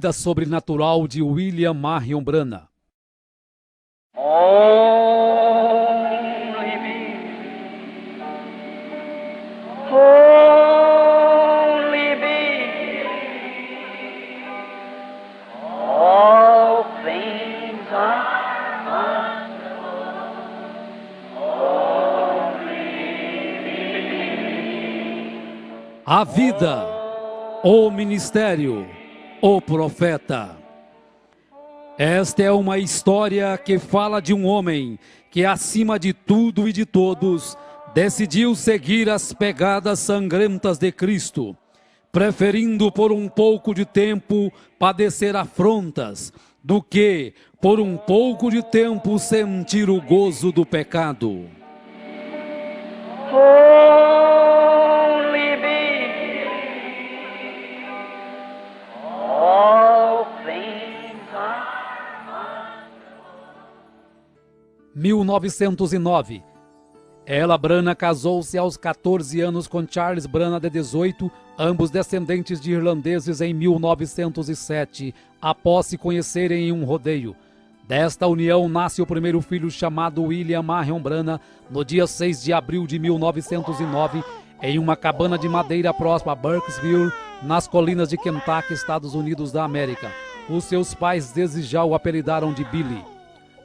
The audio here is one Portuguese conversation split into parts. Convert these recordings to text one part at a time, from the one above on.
vida sobrenatural de William Marion Branham. Only me. Only me. All things are possible. A vida, o ministério, o profeta. Esta é uma história que fala de um homem que, acima de tudo e de todos, decidiu seguir as pegadas sangrentas de Cristo, preferindo por um pouco de tempo padecer afrontas, do que, por um pouco de tempo, sentir o gozo do pecado. Only me. All things are 1909. Ella Branham casou-se aos 14 anos com Charles Branham, de 18, ambos descendentes de irlandeses, em 1907, após se conhecerem em um rodeio. Desta união nasce o primeiro filho, chamado William Marion Branham, no dia 6 de abril de 1909, em uma cabana de madeira próxima a Burkesville, nas colinas de Kentucky, Estados Unidos da América. Os seus pais desde já o apelidaram de Billy.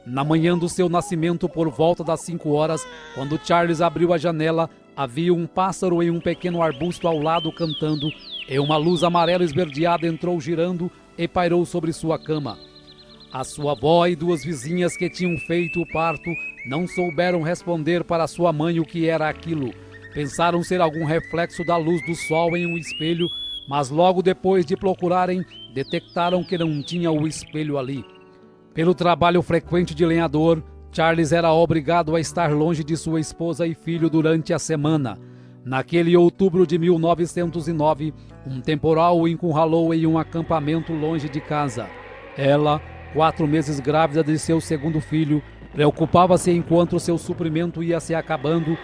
Na manhã do seu nascimento, por volta das 5 horas, quando Charles abriu a janela, havia um pássaro em um pequeno arbusto ao lado cantando, e uma luz amarela esverdeada entrou girando e pairou sobre sua cama. A sua avó e 2 vizinhas que tinham feito o parto não souberam responder para sua mãe o que era aquilo. Pensaram ser algum reflexo da luz do sol em um espelho, mas logo depois de procurarem, detectaram que não tinha o espelho ali. Pelo trabalho frequente de lenhador, Charles era obrigado a estar longe de sua esposa e filho durante a semana. Naquele outubro de 1909, um temporal o encurralou em um acampamento longe de casa. Ela, 4 meses grávida de seu segundo filho, preocupava-se enquanto seu suprimento ia se acabando.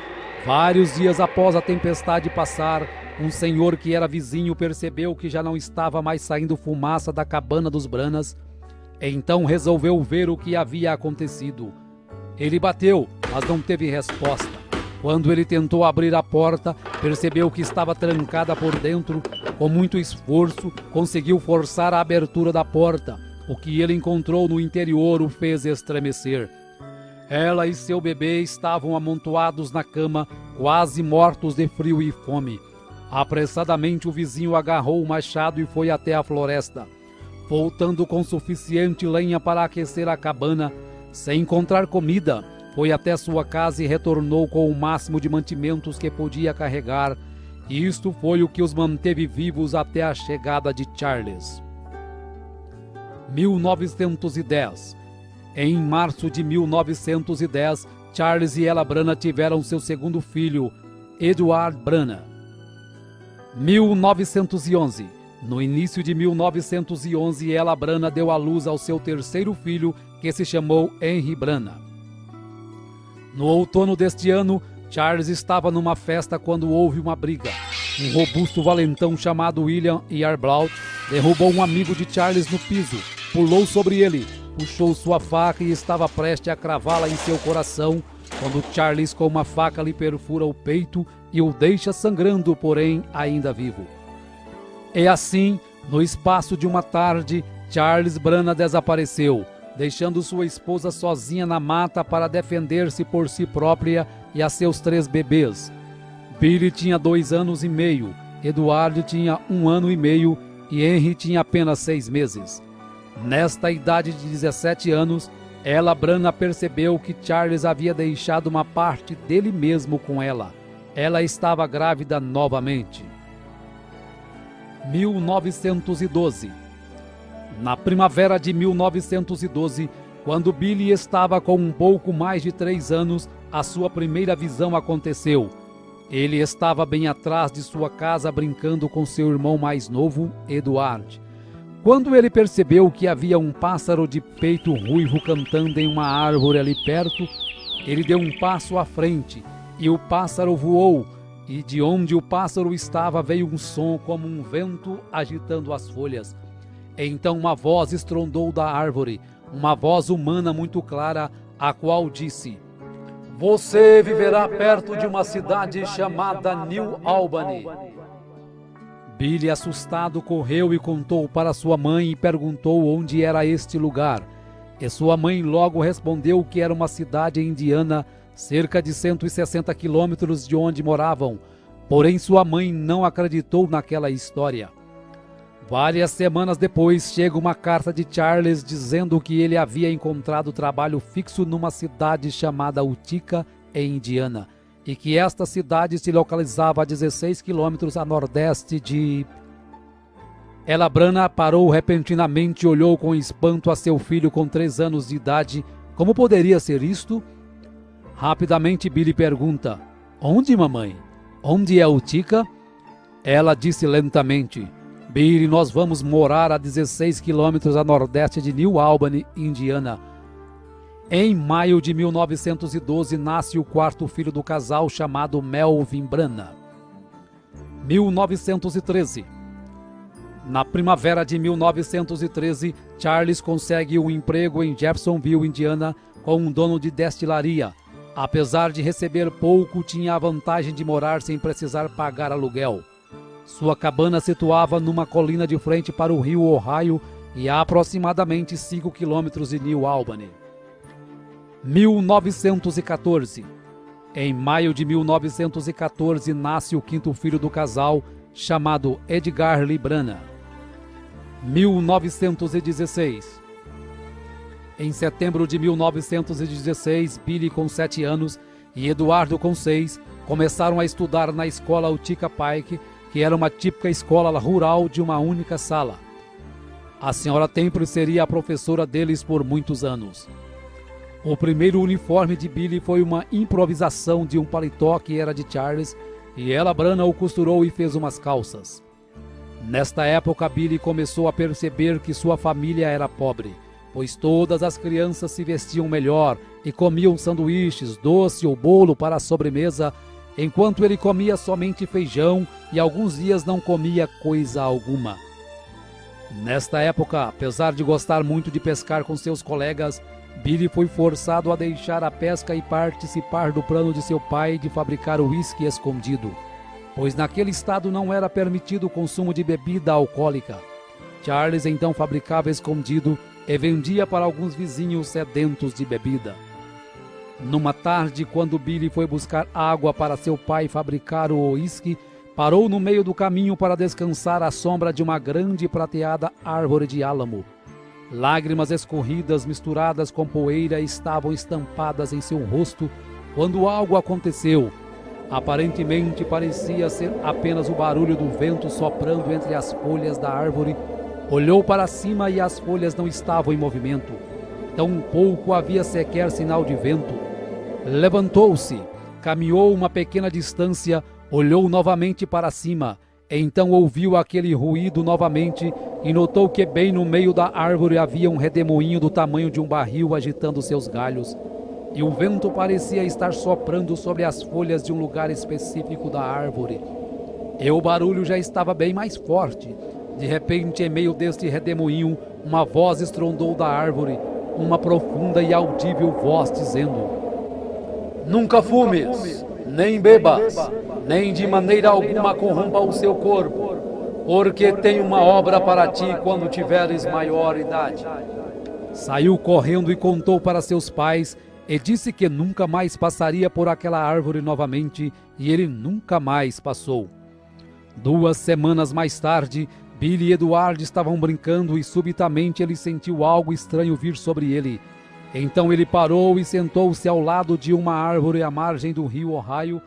Vários dias após a tempestade passar, um senhor que era vizinho percebeu que já não estava mais saindo fumaça da cabana dos Branhams. Então resolveu ver o que havia acontecido. Ele bateu, mas não teve resposta. Quando ele tentou abrir a porta, percebeu que estava trancada por dentro. Com muito esforço, conseguiu forçar a abertura da porta. O que ele encontrou no interior o fez estremecer. Ela e seu bebê estavam amontoados na cama, quase mortos de frio e fome. Apressadamente o vizinho agarrou o machado e foi até a floresta. Voltando com suficiente lenha para aquecer a cabana, sem encontrar comida, foi até sua casa e retornou com o máximo de mantimentos que podia carregar. E isto foi o que os manteve vivos até a chegada de Charles. 1910. Em março de 1910, Charles e Ella Branham tiveram seu segundo filho, Edward Branham. 1911. No início de 1911, Ella Branham deu à luz ao seu terceiro filho, que se chamou Henry Branham. No outono deste ano, Charles estava numa festa quando houve uma briga. Um robusto valentão chamado William Yarbrough derrubou um amigo de Charles no piso, pulou sobre ele, puxou sua faca e estava prestes a cravá-la em seu coração, quando Charles com uma faca lhe perfura o peito e o deixa sangrando, porém ainda vivo. E assim, no espaço de uma tarde, Charles Branham desapareceu, deixando sua esposa sozinha na mata para defender-se por si própria e a seus 3 bebês. Billy tinha 2 anos e meio, Edward tinha 1 ano e meio e Henry tinha apenas 6 meses. Nesta idade de 17 anos, Ella Branham percebeu que Charles havia deixado uma parte dele mesmo com ela. Ela estava grávida novamente. 1912. Na primavera de 1912, quando Billy estava com um pouco mais de 3 anos, a sua primeira visão aconteceu. Ele estava bem atrás de sua casa brincando com seu irmão mais novo, Edward. Quando ele percebeu que havia um pássaro de peito ruivo cantando em uma árvore ali perto, ele deu um passo à frente e o pássaro voou, e de onde o pássaro estava veio um som como um vento agitando as folhas. Então uma voz estrondou da árvore, uma voz humana muito clara, a qual disse: Você viverá perto de uma cidade chamada New Albany. Billy, assustado, correu e contou para sua mãe e perguntou onde era este lugar. E sua mãe logo respondeu que era uma cidade indiana, cerca de 160 quilômetros de onde moravam. Porém, sua mãe não acreditou naquela história. Várias semanas depois, chega uma carta de Charles dizendo que ele havia encontrado trabalho fixo numa cidade chamada Utica, em Indiana, e que esta cidade se localizava a 16 quilômetros a nordeste de... Ela Branagh parou repentinamente e olhou com espanto a seu filho com 3 anos de idade. Como poderia ser isto? Rapidamente Billy pergunta: Onde, mamãe? Onde é Utica? Ela disse lentamente: Billy, nós vamos morar a 16 quilômetros a nordeste de New Albany, Indiana. Em maio de 1912 nasce o 4º filho do casal, chamado Melvin Branagh. 1913. Na primavera de 1913, Charles consegue um emprego em Jeffersonville, Indiana, com um dono de destilaria. Apesar de receber pouco, tinha a vantagem de morar sem precisar pagar aluguel. Sua cabana situava numa colina de frente para o rio Ohio e a aproximadamente 5 quilômetros de New Albany. 1914. Em maio de 1914 nasce o 5º filho do casal, chamado Edgar Lee Branagh. 1916. Em setembro de 1916, Billy, com 7 anos, e Eduardo, com 6, começaram a estudar na escola Utica Pike, que era uma típica escola rural de uma única sala. A senhora Temple seria a professora deles por muitos anos. O primeiro uniforme de Billy foi uma improvisação de um paletó que era de Charles, e ela Branagh o costurou e fez umas calças. Nesta época, Billy começou a perceber que sua família era pobre, pois todas as crianças se vestiam melhor e comiam sanduíches, doce ou bolo para a sobremesa, enquanto ele comia somente feijão e alguns dias não comia coisa alguma. Nesta época, apesar de gostar muito de pescar com seus colegas, Billy foi forçado a deixar a pesca e participar do plano de seu pai de fabricar uísque escondido, pois naquele estado não era permitido o consumo de bebida alcoólica. Charles então fabricava escondido e vendia para alguns vizinhos sedentos de bebida. Numa tarde, quando Billy foi buscar água para seu pai fabricar o uísque, parou no meio do caminho para descansar à sombra de uma grande e prateada árvore de álamo. Lágrimas escorridas misturadas com poeira estavam estampadas em seu rosto quando algo aconteceu. Aparentemente parecia ser apenas o barulho do vento soprando entre as folhas da árvore. Olhou para cima e as folhas não estavam em movimento. Tampouco havia sequer sinal de vento. Levantou-se, caminhou uma pequena distância, olhou novamente para cima. Então ouviu aquele ruído novamente e notou que bem no meio da árvore havia um redemoinho do tamanho de um barril agitando seus galhos, e o vento parecia estar soprando sobre as folhas de um lugar específico da árvore. E o barulho já estava bem mais forte. De repente, em meio deste redemoinho, uma voz estrondou da árvore, uma profunda e audível voz dizendo: Nunca fumes, nem bebas, nem de maneira alguma corrompa o seu corpo, porque tem uma obra para ti quando tiveres maior idade. Saiu correndo e contou para seus pais, e disse que nunca mais passaria por aquela árvore novamente, e ele nunca mais passou. 2 semanas mais tarde, Billy e Eduardo estavam brincando e subitamente ele sentiu algo estranho vir sobre ele. Então ele parou e sentou-se ao lado de uma árvore à margem do rio Ohio.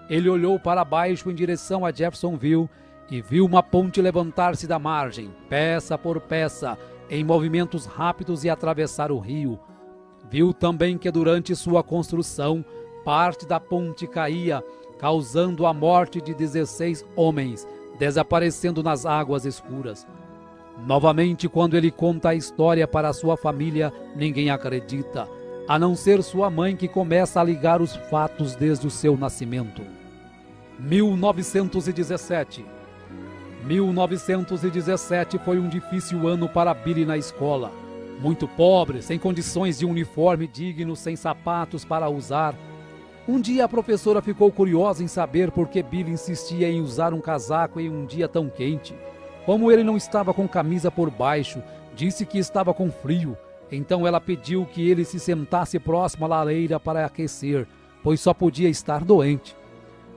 Ele olhou para baixo em direção a Jeffersonville e viu uma ponte levantar-se da margem, peça por peça, em movimentos rápidos e atravessar o rio. Viu também que durante sua construção, parte da ponte caía, causando a morte de 16 homens, desaparecendo nas águas escuras. Novamente, quando ele conta a história para sua família, ninguém acredita, a não ser sua mãe, que começa a ligar os fatos desde o seu nascimento. 1917. 1917 foi um difícil ano para Billy na escola. Muito pobre, sem condições de uniforme digno, sem sapatos para usar. Um dia a professora ficou curiosa em saber por que Billy insistia em usar um casaco em um dia tão quente. Como ele não estava com camisa por baixo, disse que estava com frio. Então ela pediu que ele se sentasse próximo à lareira para aquecer, pois só podia estar doente.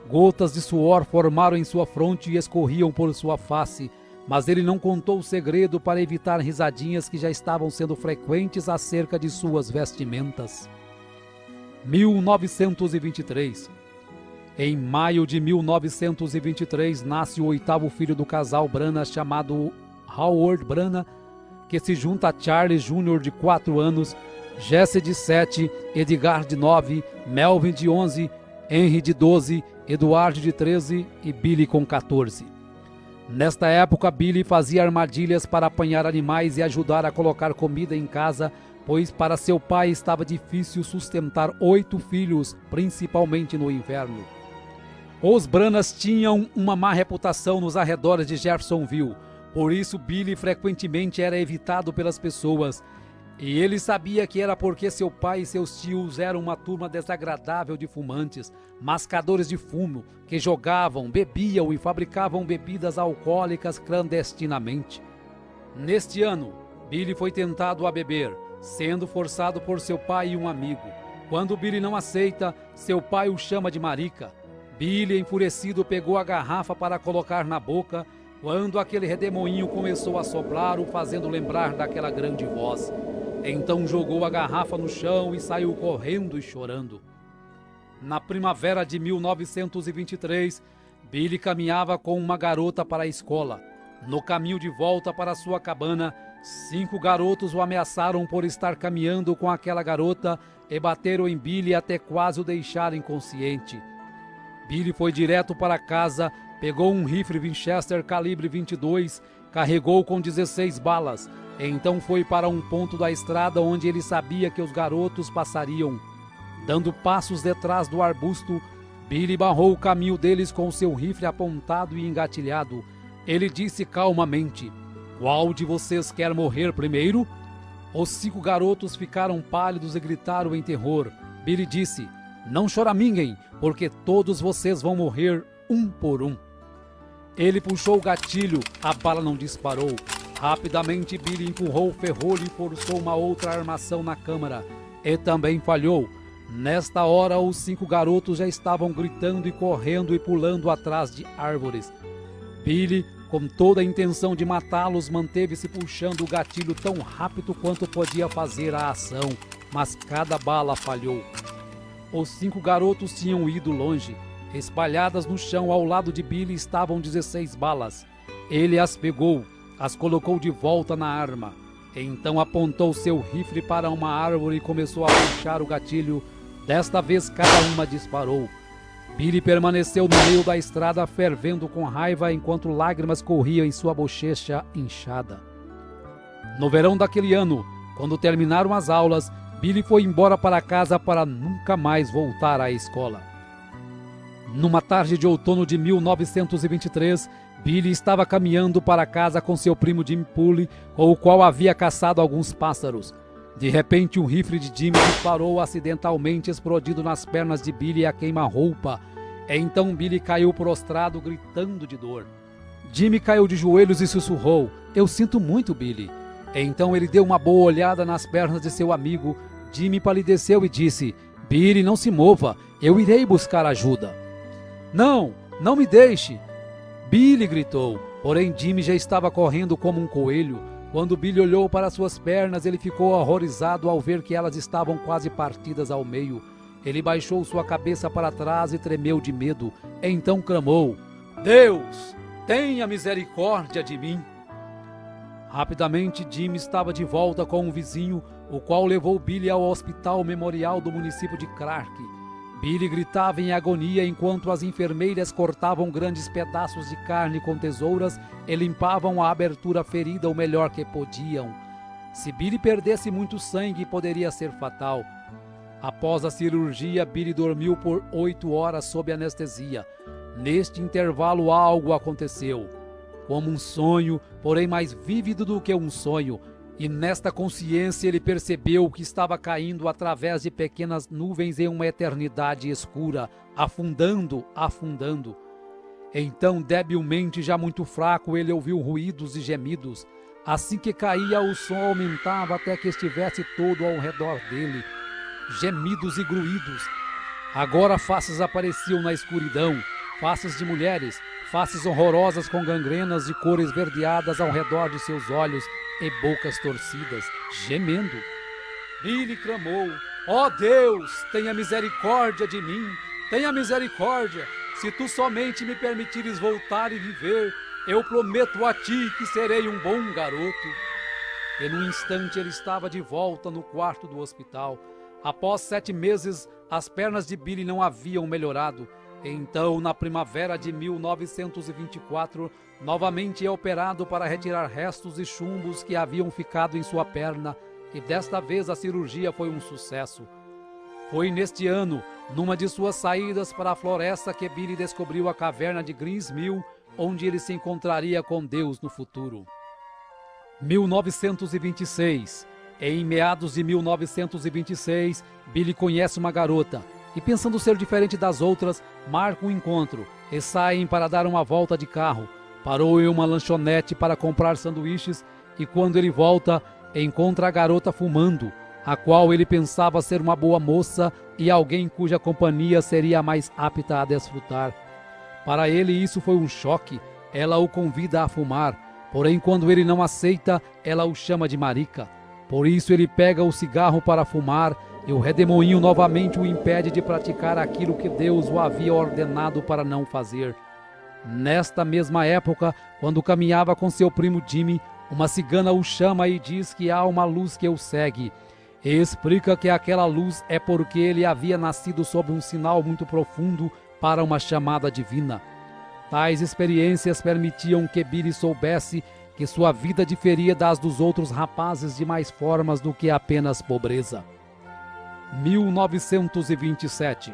Gotas de suor formaram em sua fronte e escorriam por sua face, mas ele não contou o segredo para evitar risadinhas que já estavam sendo frequentes acerca de suas vestimentas. 1923. Em maio de 1923, nasce o 8º filho do casal Branagh, chamado Howard Branagh, que se junta a Charles Jr. de 4 anos, Jesse de 7, Edgar de 9, Melvin de 11, Henry de 12, Eduardo de 13 e Billy com 14. Nesta época, Billy fazia armadilhas para apanhar animais e ajudar a colocar comida em casa, pois para seu pai estava difícil sustentar 8 filhos, principalmente no inverno. Os Branaghs tinham uma má reputação nos arredores de Jeffersonville, por isso Billy frequentemente era evitado pelas pessoas. E ele sabia que era porque seu pai e seus tios eram uma turma desagradável de fumantes, mascadores de fumo, que jogavam, bebiam e fabricavam bebidas alcoólicas clandestinamente. Neste ano, Billy foi tentado a beber, sendo forçado por seu pai e um amigo. Quando Billy não aceita, seu pai o chama de marica. Billy, enfurecido, pegou a garrafa para colocar na boca, quando aquele redemoinho começou a soprar, o fazendo lembrar daquela grande voz. Então jogou a garrafa no chão e saiu correndo e chorando. Na primavera de 1923, Billy caminhava com uma garota para a escola. No caminho de volta para sua cabana, 5 garotos o ameaçaram por estar caminhando com aquela garota e bateram em Billy até quase o deixar inconsciente. Billy foi direto para casa, pegou um rifle Winchester calibre 22, carregou com 16 balas, e então foi para um ponto da estrada onde ele sabia que os garotos passariam. Dando passos detrás do arbusto, Billy barrou o caminho deles com seu rifle apontado e engatilhado. Ele disse calmamente: "Qual de vocês quer morrer primeiro?" Os 5 garotos ficaram pálidos e gritaram em terror. Billy disse: "Não choraminguem, porque todos vocês vão morrer um por um." Ele puxou o gatilho, a bala não disparou. Rapidamente Billy empurrou o ferrolho e forçou uma outra armação na câmara. E também falhou. Nesta hora, os 5 garotos já estavam gritando e correndo e pulando atrás de árvores. Billy, com toda a intenção de matá-los, manteve-se puxando o gatilho tão rápido quanto podia fazer a ação, mas cada bala falhou. Os 5 garotos tinham ido longe. Espalhadas no chão ao lado de Billy estavam 16 balas. Ele as pegou, as colocou de volta na arma. Então apontou seu rifle para uma árvore e começou a puxar o gatilho. Desta vez cada uma disparou. Billy permaneceu no meio da estrada fervendo com raiva enquanto lágrimas corriam em sua bochecha inchada. No verão daquele ano, quando terminaram as aulas, Billy foi embora para casa para nunca mais voltar à escola. Numa tarde de outono de 1923, Billy estava caminhando para casa com seu primo Jim Poole, com o qual havia caçado alguns pássaros. De repente, um rifle de Jimmy disparou acidentalmente, explodindo nas pernas de Billy a queima-roupa. Então Billy caiu prostrado, gritando de dor. Jimmy caiu de joelhos e sussurrou: "Eu sinto muito, Billy." Então ele deu uma boa olhada nas pernas de seu amigo. Jimmy palideceu e disse: "Billy, não se mova, eu irei buscar ajuda." "Não, não me deixe!" Billy gritou, porém Jimmy já estava correndo como um coelho. Quando Billy olhou para suas pernas, ele ficou horrorizado ao ver que elas estavam quase partidas ao meio. Ele baixou sua cabeça para trás e tremeu de medo. Então clamou: "Deus, tenha misericórdia de mim!" Rapidamente, Jimmy estava de volta com um vizinho, o qual levou Billy ao hospital memorial do município de Clark. Billy gritava em agonia enquanto as enfermeiras cortavam grandes pedaços de carne com tesouras e limpavam a abertura ferida o melhor que podiam. Se Billy perdesse muito sangue, poderia ser fatal. Após a cirurgia, Billy dormiu por 8 horas sob anestesia. Neste intervalo, algo aconteceu. como um sonho, porém mais vívido do que um sonho. E nesta consciência ele percebeu que estava caindo através de pequenas nuvens em uma eternidade escura, afundando, afundando. Então, debilmente, já muito fraco, ele ouviu ruídos e gemidos. Assim que caía, o som aumentava até que estivesse todo ao redor dele. Gemidos e gruídos. Agora faces apareciam na escuridão, faces de mulheres, faces horrorosas com gangrenas de cor esverdeadas ao redor de seus olhos e bocas torcidas, gemendo. Billy clamou: ó Deus, tenha misericórdia de mim, tenha misericórdia. Se tu somente me permitires voltar e viver, eu prometo a ti que serei um bom garoto. E num instante ele estava de volta no quarto do hospital. Após 7 meses, as pernas de Billy não haviam melhorado. Então, na primavera de 1924, novamente é operado para retirar restos e chumbos que haviam ficado em sua perna, e desta vez a cirurgia foi um sucesso. Foi neste ano, numa de suas saídas para a floresta, que Billy descobriu a caverna de Greens Mill, onde ele se encontraria com Deus no futuro. 1926. Em meados de 1926, Billy conhece uma garota e, pensando ser diferente das outras, marca um encontro e saem para dar uma volta de carro. Parou em uma lanchonete para comprar sanduíches e, quando ele volta, encontra a garota fumando, a qual ele pensava ser uma boa moça e alguém cuja companhia seria mais apta a desfrutar. Para ele isso foi um choque. Ela o convida a fumar, porém quando ele não aceita, ela o chama de marica. Por isso ele pega o cigarro para fumar e o redemoinho novamente o impede de praticar aquilo que Deus o havia ordenado para não fazer. Nesta mesma época, quando caminhava com seu primo Jimmy, uma cigana o chama e diz que há uma luz que o segue. E explica que aquela luz é porque ele havia nascido sob um sinal muito profundo para uma chamada divina. Tais experiências permitiam que Billy soubesse que sua vida diferia das dos outros rapazes de mais formas do que apenas pobreza. 1927.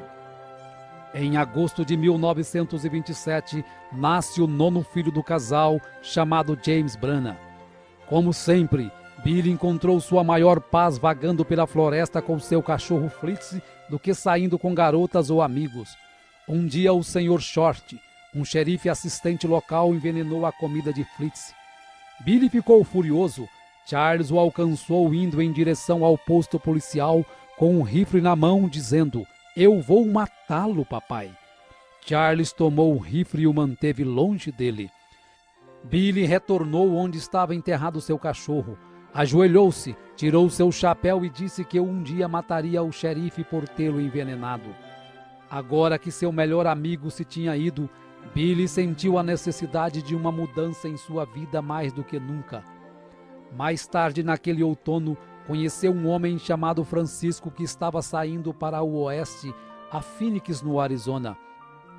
Em agosto de 1927, nasce o 9º filho do casal, chamado James Branagh. Como sempre, Billy encontrou sua maior paz vagando pela floresta com seu cachorro Fritz do que saindo com garotas ou amigos. Um dia o Sr. Short, um xerife assistente local, envenenou a comida de Fritz. Billy ficou furioso. Charles o alcançou indo em direção ao posto policial com um rifle na mão, dizendo: "Eu vou matá-lo, papai." Charles tomou o rifle e o manteve longe dele. Billy retornou onde estava enterrado seu cachorro. Ajoelhou-se, tirou seu chapéu e disse que um dia mataria o xerife por tê-lo envenenado. Agora que seu melhor amigo se tinha ido, Billy sentiu a necessidade de uma mudança em sua vida mais do que nunca. Mais tarde, naquele outono, conheceu um homem chamado Francisco que estava saindo para o oeste, a Phoenix, no Arizona.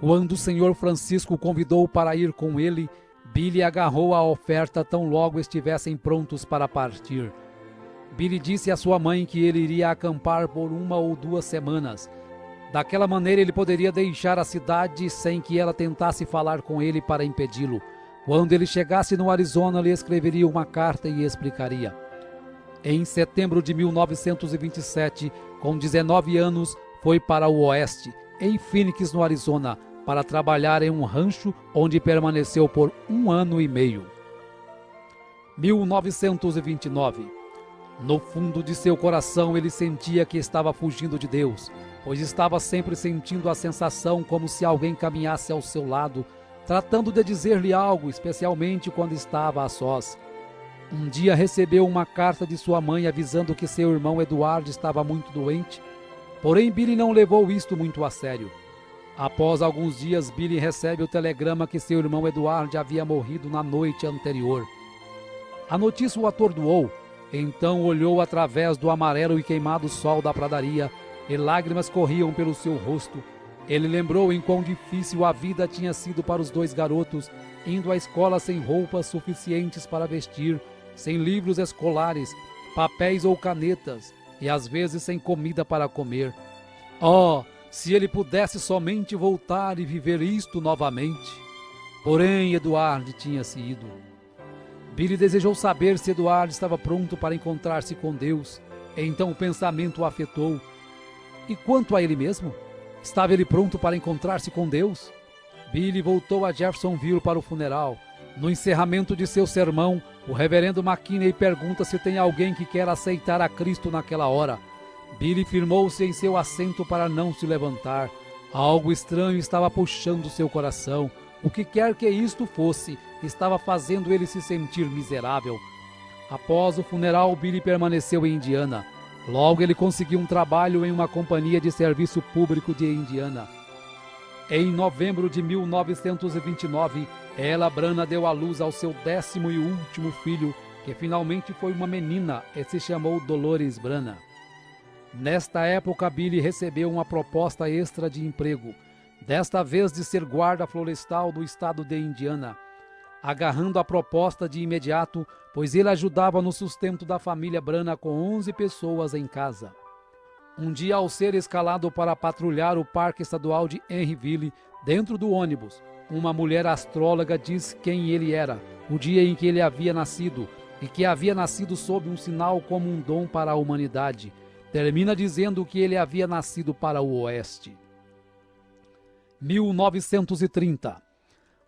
Quando o Sr. Francisco o convidou para ir com ele, Billy agarrou a oferta tão logo estivessem prontos para partir. Billy disse à sua mãe que ele iria acampar por 1 ou 2 semanas. Daquela maneira ele poderia deixar a cidade sem que ela tentasse falar com ele para impedi-lo. Quando ele chegasse no Arizona, lhe escreveria uma carta e explicaria. Em setembro de 1927, com 19 anos, foi para o oeste, em Phoenix, no Arizona, para trabalhar em um rancho onde permaneceu por 1 ano e meio. 1929. No fundo de seu coração ele sentia que estava fugindo de Deus, pois estava sempre sentindo a sensação como se alguém caminhasse ao seu lado, tratando de dizer-lhe algo, especialmente quando estava a sós. Um dia recebeu uma carta de sua mãe avisando que seu irmão Eduardo estava muito doente, porém Billy não levou isto muito a sério. Após alguns dias, Billy recebe o telegrama que seu irmão Eduardo havia morrido na noite anterior. A notícia o atordoou. Então olhou através do amarelo e queimado sol da pradaria, e lágrimas corriam pelo seu rosto. Ele lembrou em quão difícil a vida tinha sido para os 2 garotos, indo à escola sem roupas suficientes para vestir, sem livros escolares, papéis ou canetas, e às vezes sem comida para comer. Oh, se ele pudesse somente voltar e viver isto novamente! Porém, Eduardo tinha-se ido. Billy desejou saber se Eduardo estava pronto para encontrar-se com Deus. Então o pensamento o afetou. E quanto a ele mesmo? Estava ele pronto para encontrar-se com Deus? Billy voltou a Jeffersonville para o funeral. No encerramento de seu sermão, o reverendo McKinney pergunta se tem alguém que quer aceitar a Cristo naquela hora. Billy firmou-se em seu assento para não se levantar. Algo estranho estava puxando seu coração. O que quer que isto fosse, estava fazendo ele se sentir miserável. Após o funeral, Billy permaneceu em Indiana. Logo ele conseguiu um trabalho em uma companhia de serviço público de Indiana. Em novembro de 1929, Ella Branham deu à luz ao seu 10º e último filho, que finalmente foi uma menina e se chamou Dolores Branham. Nesta época, Billy recebeu uma proposta extra de emprego, desta vez de ser guarda florestal do estado de Indiana. Agarrando a proposta de imediato, pois ele ajudava no sustento da família Branham com 11 pessoas em casa. Um dia, ao ser escalado para patrulhar o Parque Estadual de Henryville, dentro do ônibus, uma mulher astróloga diz quem ele era, o dia em que ele havia nascido, e que havia nascido sob um sinal como um dom para a humanidade. Termina dizendo que ele havia nascido para o Oeste. 1930.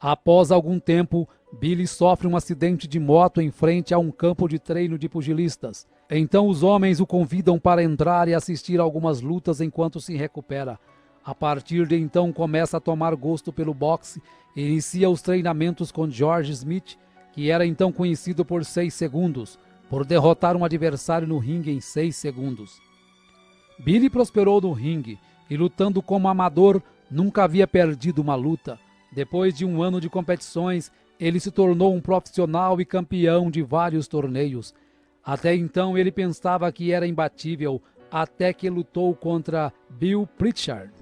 Após algum tempo, Billy sofre um acidente de moto em frente a um campo de treino de pugilistas. Então os homens o convidam para entrar e assistir algumas lutas enquanto se recupera. A partir de então começa a tomar gosto pelo boxe e inicia os treinamentos com George Smith, que era então conhecido por 6 segundos, por derrotar um adversário no ringue em 6 segundos. Billy prosperou no ringue e, lutando como amador, nunca havia perdido uma luta. Depois de um ano de competições, ele se tornou um profissional e campeão de vários torneios. Até então ele pensava que era imbatível, até que lutou contra Bill Pritchard.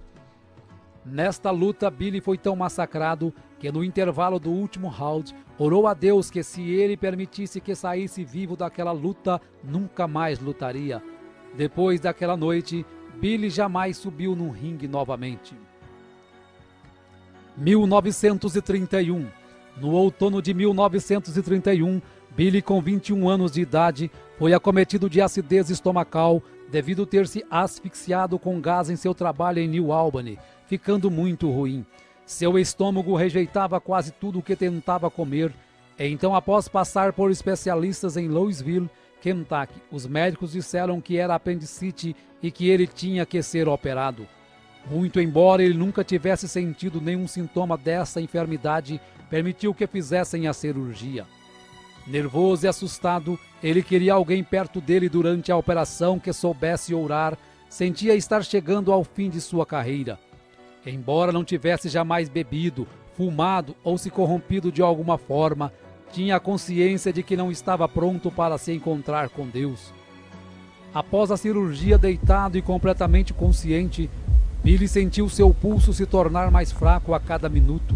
Nesta luta, Billy foi tão massacrado que no intervalo do último round, orou a Deus que se ele permitisse que saísse vivo daquela luta, nunca mais lutaria. Depois daquela noite, Billy jamais subiu num ringue novamente. 1931. No outono de 1931, Billy, com 21 anos de idade, foi acometido de acidez estomacal devido ter se asfixiado com gás em seu trabalho em New Albany, ficando muito ruim. Seu estômago rejeitava quase tudo o que tentava comer. Então, após passar por especialistas em Louisville, Kentucky, os médicos disseram que era apendicite e que ele tinha que ser operado. Muito embora ele nunca tivesse sentido nenhum sintoma dessa enfermidade, permitiu que fizessem a cirurgia. Nervoso e assustado, ele queria alguém perto dele durante a operação que soubesse orar, sentia estar chegando ao fim de sua carreira. Embora não tivesse jamais bebido, fumado ou se corrompido de alguma forma, tinha a consciência de que não estava pronto para se encontrar com Deus. Após a cirurgia, deitado e completamente consciente, Billy sentiu seu pulso se tornar mais fraco a cada minuto.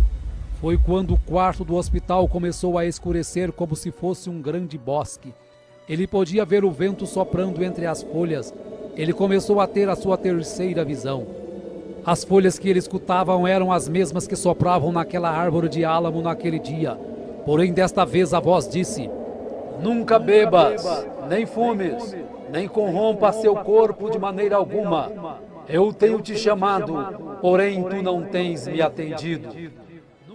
Foi quando o quarto do hospital começou a escurecer como se fosse um grande bosque. Ele podia ver o vento soprando entre as folhas. Ele começou a ter a sua terceira visão. As folhas que ele escutava eram as mesmas que sopravam naquela árvore de álamo naquele dia. Porém, desta vez a voz disse: "Nunca bebas, nem fumes, nem corrompa seu corpo de maneira alguma. Eu tenho te chamado, porém tu não tens me atendido."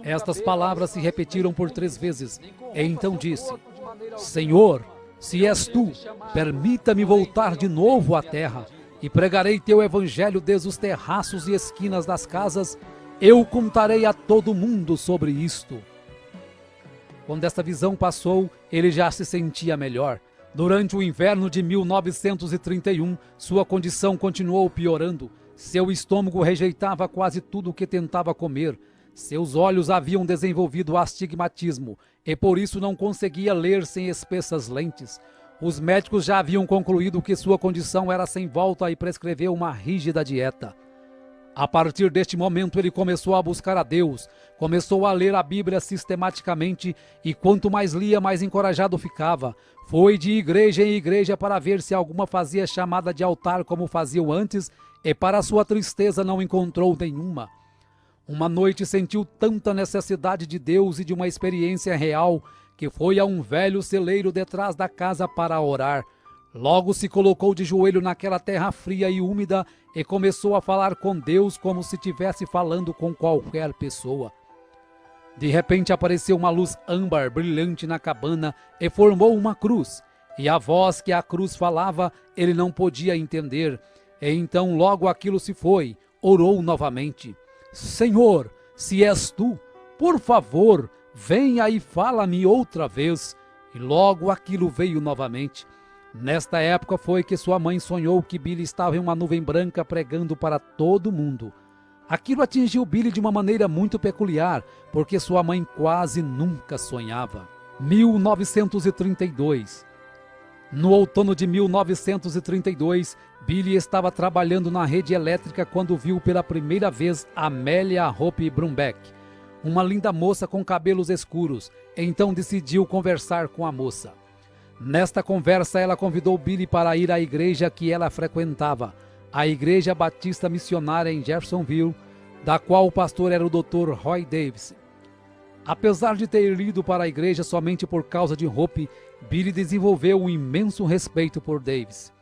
Estas palavras se repetiram por 3 vezes. E então disse: "Senhor, se és tu, permita-me voltar de novo à terra, e pregarei teu evangelho desde os terraços e esquinas das casas. Eu contarei a todo mundo sobre isto." Quando esta visão passou, ele já se sentia melhor. Durante o inverno de 1931, sua condição continuou piorando. Seu estômago rejeitava quase tudo o que tentava comer. Seus olhos haviam desenvolvido astigmatismo e por isso não conseguia ler sem espessas lentes. Os médicos já haviam concluído que sua condição era sem volta e prescreveu uma rígida dieta. A partir deste momento ele começou a buscar a Deus, começou a ler a Bíblia sistematicamente e quanto mais lia, mais encorajado ficava. Foi de igreja em igreja para ver se alguma fazia chamada de altar como faziam antes e para sua tristeza não encontrou nenhuma. Uma noite sentiu tanta necessidade de Deus e de uma experiência real que foi a um velho celeiro detrás da casa para orar. Logo se colocou de joelho naquela terra fria e úmida e começou a falar com Deus como se estivesse falando com qualquer pessoa. De repente apareceu uma luz âmbar brilhante na cabana e formou uma cruz. E a voz que a cruz falava ele não podia entender. E então logo aquilo se foi. Orou novamente. Senhor, se és tu, por favor, venha e fala-me outra vez. E logo aquilo veio novamente. Nesta época foi que sua mãe sonhou que Billy estava em uma nuvem branca pregando para todo mundo. Aquilo atingiu Billy de uma maneira muito peculiar, porque sua mãe quase nunca sonhava. 1932. No outono de 1932, Billy estava trabalhando na rede elétrica quando viu pela primeira vez Amelia Hope Brumbeck, uma linda moça com cabelos escuros. Então decidiu conversar com a moça. Nesta conversa, ela convidou Billy para ir à igreja que ela frequentava, a Igreja Batista Missionária em Jeffersonville, da qual o pastor era o Dr. Roy Davis. Apesar de ter ido para a igreja somente por causa de Hope, Billy desenvolveu um imenso respeito por Davis.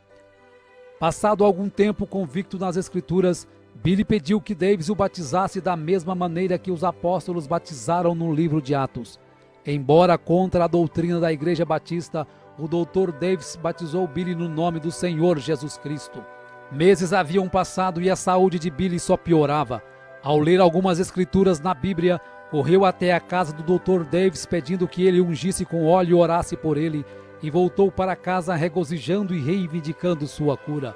Passado algum tempo convicto nas Escrituras, Billy pediu que Davis o batizasse da mesma maneira que os apóstolos batizaram no livro de Atos. Embora contra a doutrina da Igreja Batista, o Dr. Davis batizou Billy no nome do Senhor Jesus Cristo. Meses haviam passado e a saúde de Billy só piorava. Ao ler algumas escrituras na Bíblia, correu até a casa do Dr. Davis pedindo que ele ungisse com óleo e orasse por ele, e voltou para casa regozijando e reivindicando sua cura.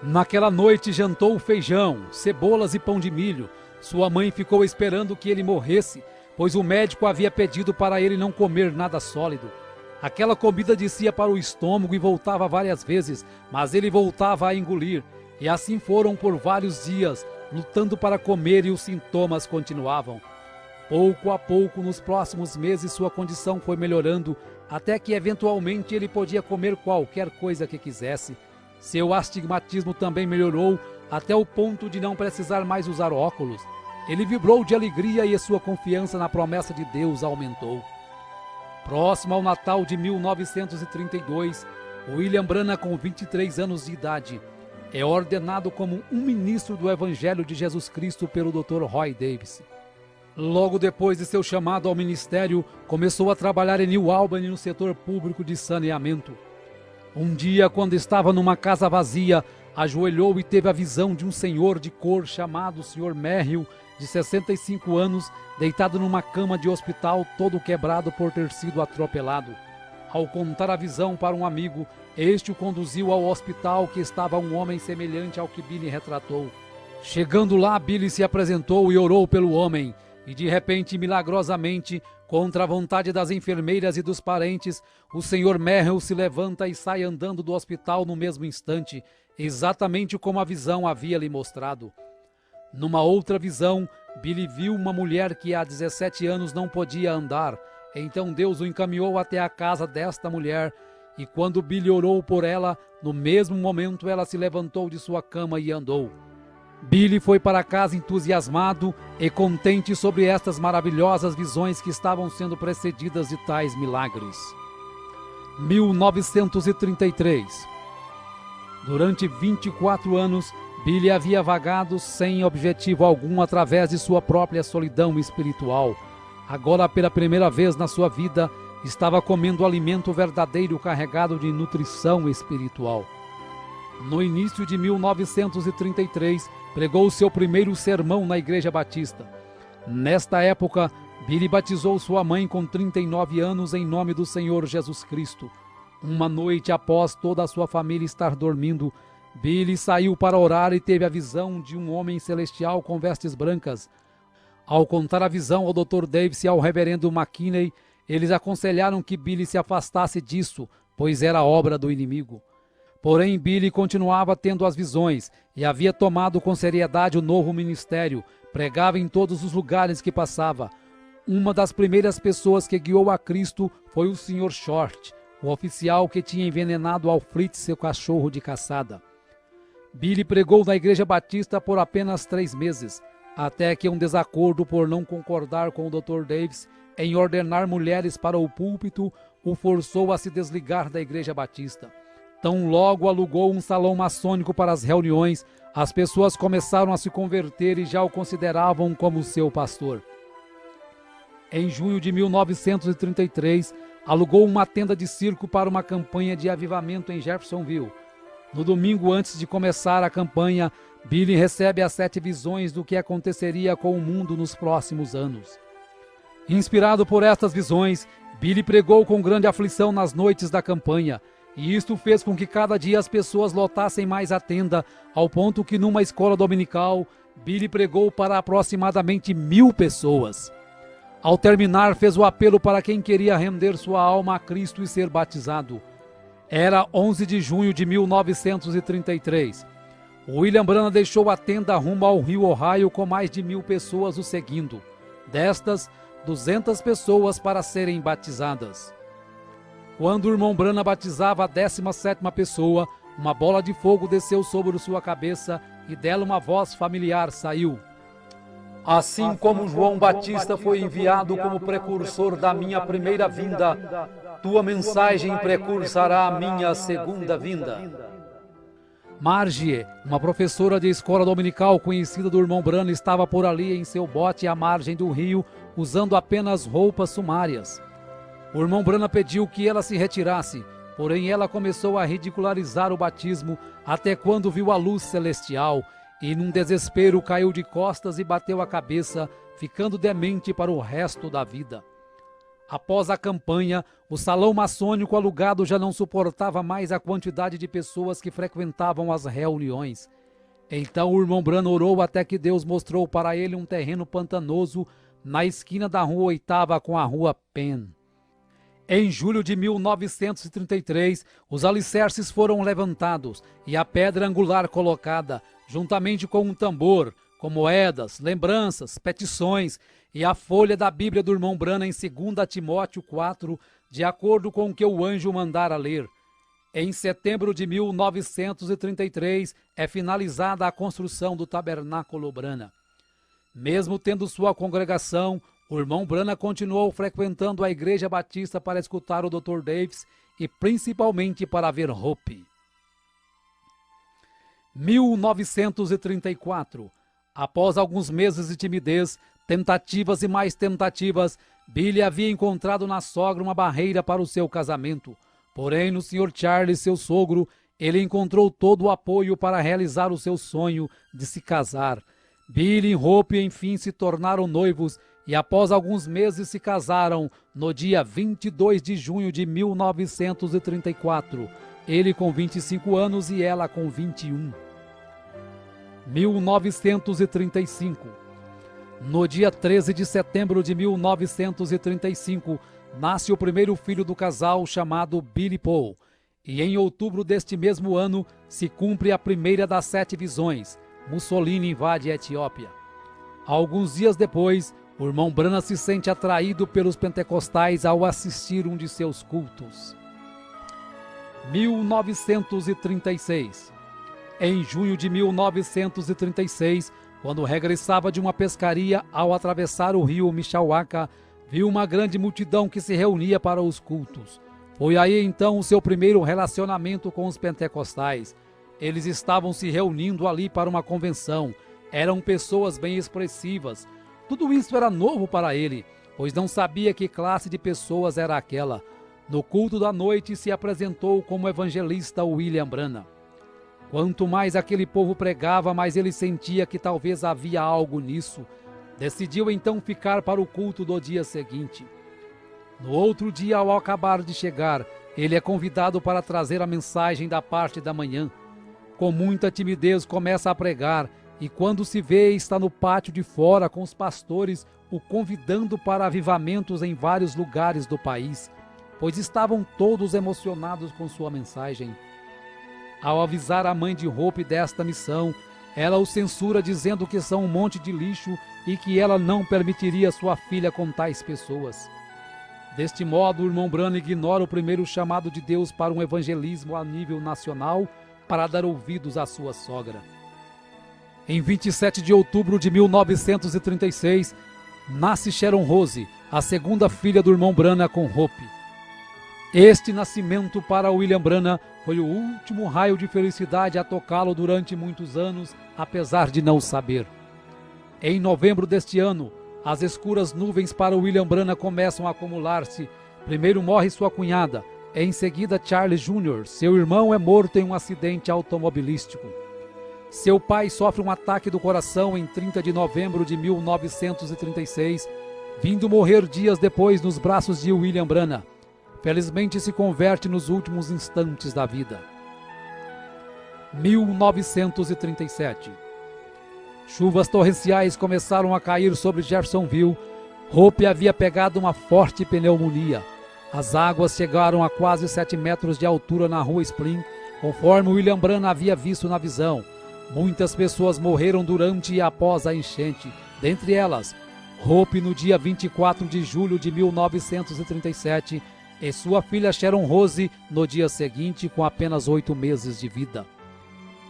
Naquela noite jantou feijão, cebolas e pão de milho. Sua mãe ficou esperando que ele morresse, pois o médico havia pedido para ele não comer nada sólido. Aquela comida descia para o estômago e voltava várias vezes, mas ele voltava a engolir. E assim foram por vários dias, lutando para comer, e os sintomas continuavam. Pouco a pouco, nos próximos meses, sua condição foi melhorando, até que eventualmente ele podia comer qualquer coisa que quisesse. Seu astigmatismo também melhorou, até o ponto de não precisar mais usar óculos. Ele vibrou de alegria e sua confiança na promessa de Deus aumentou. Próximo ao Natal de 1932, William Branham, com 23 anos de idade, é ordenado como um ministro do Evangelho de Jesus Cristo pelo Dr. Roy Davis. Logo depois de seu chamado ao ministério, começou a trabalhar em New Albany no setor público de saneamento. Um dia, quando estava numa casa vazia, ajoelhou e teve a visão de um senhor de cor chamado Sr. Merrill, de 65 anos, deitado numa cama de hospital, todo quebrado por ter sido atropelado. Ao contar a visão para um amigo, este o conduziu ao hospital, que estava um homem semelhante ao que Billy retratou. Chegando lá, Billy se apresentou e orou pelo homem, e de repente, milagrosamente, contra a vontade das enfermeiras e dos parentes, o Sr. Merrill se levanta e sai andando do hospital no mesmo instante, exatamente como a visão havia lhe mostrado. Numa outra visão, Billy viu uma mulher que há 17 anos não podia andar. Então Deus o encaminhou até a casa desta mulher, e quando Billy orou por ela, no mesmo momento ela se levantou de sua cama e andou. Billy foi para casa entusiasmado e contente sobre estas maravilhosas visões que estavam sendo precedidas de tais milagres. 1933. Durante 24 anos, Billy havia vagado sem objetivo algum através de sua própria solidão espiritual. Agora, pela primeira vez na sua vida, estava comendo alimento verdadeiro carregado de nutrição espiritual. No início de 1933, pregou seu primeiro sermão na Igreja Batista. Nesta época, Billy batizou sua mãe com 39 anos em nome do Senhor Jesus Cristo. Uma noite após toda a sua família estar dormindo, Billy saiu para orar e teve a visão de um homem celestial com vestes brancas. Ao contar a visão ao Dr. Davis e ao reverendo McKinney, eles aconselharam que Billy se afastasse disso, pois era obra do inimigo. Porém, Billy continuava tendo as visões e havia tomado com seriedade o novo ministério, pregava em todos os lugares que passava. Uma das primeiras pessoas que guiou a Cristo foi o Sr. Short, o oficial que tinha envenenado ao Fritz, seu cachorro de caçada. Billy pregou na Igreja Batista por apenas 3 meses. até que um desacordo por não concordar com o Dr. Davis em ordenar mulheres para o púlpito o forçou a se desligar da Igreja Batista. Tão logo alugou um salão maçônico para as reuniões, as pessoas começaram a se converter e já o consideravam como seu pastor. Em junho de 1933, alugou uma tenda de circo para uma campanha de avivamento em Jeffersonville. No domingo antes de começar a campanha, Billy recebe as 7 visões do que aconteceria com o mundo nos próximos anos. Inspirado por estas visões, Billy pregou com grande aflição nas noites da campanha, e isto fez com que cada dia as pessoas lotassem mais a tenda, ao ponto que numa escola dominical, Billy pregou para aproximadamente 1000 pessoas. Ao terminar, fez o apelo para quem queria render sua alma a Cristo e ser batizado. Era 11 de junho de 1933. William Branham deixou a tenda rumo ao rio Ohio com mais de 1000 pessoas o seguindo. Destas, 200 pessoas para serem batizadas. Quando o irmão Branham batizava a 17ª pessoa, uma bola de fogo desceu sobre sua cabeça e dela uma voz familiar saiu. Assim como João Batista foi enviado como precursor da minha primeira vinda, tua mensagem precursará a minha segunda vinda. Margie, uma professora de escola dominical conhecida do irmão Branham, estava por ali em seu bote à margem do rio, usando apenas roupas sumárias. O irmão Branham pediu que ela se retirasse, porém ela começou a ridicularizar o batismo até quando viu a luz celestial e, num desespero, caiu de costas e bateu a cabeça, ficando demente para o resto da vida. Após a campanha, o salão maçônico alugado já não suportava mais a quantidade de pessoas que frequentavam as reuniões. Então o irmão Branham orou até que Deus mostrou para ele um terreno pantanoso na esquina da rua 8ª com a rua Penn. Em julho de 1933, os alicerces foram levantados e a pedra angular colocada, juntamente com um tambor, com moedas, lembranças, petições e a folha da Bíblia do irmão Branham em 2 Timóteo 4, de acordo com o que o anjo mandara ler. Em setembro de 1933, é finalizada a construção do tabernáculo Branham. Mesmo tendo sua congregação, o irmão Branham continuou frequentando a Igreja Batista para escutar o Dr. Davis e principalmente para ver Hope. 1934. Após alguns meses de timidez, tentativas e mais tentativas, Billy havia encontrado na sogra uma barreira para o seu casamento. Porém, no Sr. Charles, seu sogro, ele encontrou todo o apoio para realizar o seu sonho de se casar. Billy e Hope, enfim, se tornaram noivos e após alguns meses se casaram no dia 22 de junho de 1934. Ele com 25 anos e ela com 21. 1935. No dia 13 de setembro de 1935, nasce o primeiro filho do casal, chamado Billy Paul. E em outubro deste mesmo ano, se cumpre a primeira das 7 visões. Mussolini invade a Etiópia. Alguns dias depois, o irmão Branham se sente atraído pelos pentecostais ao assistir um de seus cultos. 1936. Em junho de 1936, quando regressava de uma pescaria, ao atravessar o rio Mishawaka, viu uma grande multidão que se reunia para os cultos. Foi aí então o seu primeiro relacionamento com os pentecostais. Eles estavam se reunindo ali para uma convenção. Eram pessoas bem expressivas. Tudo isso era novo para ele, pois não sabia que classe de pessoas era aquela. No culto da noite se apresentou como evangelista William Branham. Quanto mais aquele povo pregava, mais ele sentia que talvez havia algo nisso. Decidiu então ficar para o culto do dia seguinte. No outro dia, ao acabar de chegar, ele é convidado para trazer a mensagem da parte da manhã. Com muita timidez começa a pregar e quando se vê está no pátio de fora com os pastores o convidando para avivamentos em vários lugares do país, pois estavam todos emocionados com sua mensagem. Ao avisar a mãe de Hope desta missão, ela o censura dizendo que são um monte de lixo e que ela não permitiria sua filha com tais pessoas. Deste modo, o irmão Branham ignora o primeiro chamado de Deus para um evangelismo a nível nacional para dar ouvidos à sua sogra. Em 27 de outubro de 1936, nasce Sharon Rose, a segunda filha do irmão Branham com Hope. Este nascimento para William Branham foi o último raio de felicidade a tocá-lo durante muitos anos, apesar de não saber. Em novembro deste ano, as escuras nuvens para William Branham começam a acumular-se. Primeiro morre sua cunhada, em seguida Charles Jr., seu irmão é morto em um acidente automobilístico. Seu pai sofre um ataque do coração em 30 de novembro de 1936, vindo morrer dias depois nos braços de William Branham. Felizmente se converte nos últimos instantes da vida. 1937. Chuvas torrenciais começaram a cair sobre Jeffersonville. Hope havia pegado uma forte pneumonia. As águas chegaram a quase 7 metros de altura na rua Spring, conforme William Branham havia visto na visão. Muitas pessoas morreram durante e após a enchente, dentre elas, Hope no dia 24 de julho de 1937 e sua filha Sharon Rose no dia seguinte com apenas 8 meses de vida.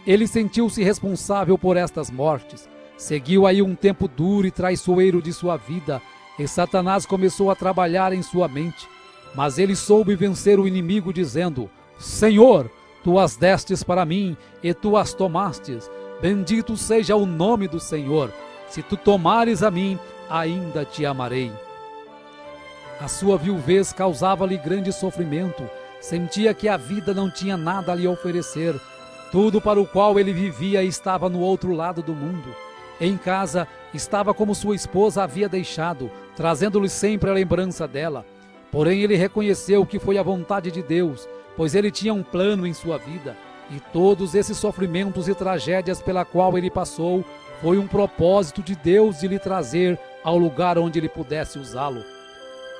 Ele sentiu-se responsável por estas mortes. Seguiu aí um tempo duro e traiçoeiro de sua vida e Satanás começou a trabalhar em sua mente. Mas ele soube vencer o inimigo dizendo: Senhor, tu as destes para mim, e tu as tomastes. Bendito seja o nome do Senhor. Se tu tomares a mim, ainda te amarei. A sua viuvez causava-lhe grande sofrimento. Sentia que a vida não tinha nada a lhe oferecer. Tudo para o qual ele vivia estava no outro lado do mundo. Em casa, estava como sua esposa havia deixado, trazendo-lhe sempre a lembrança dela. Porém, ele reconheceu que foi a vontade de Deus, pois ele tinha um plano em sua vida, e todos esses sofrimentos e tragédias pela qual ele passou, foi um propósito de Deus de lhe trazer ao lugar onde ele pudesse usá-lo.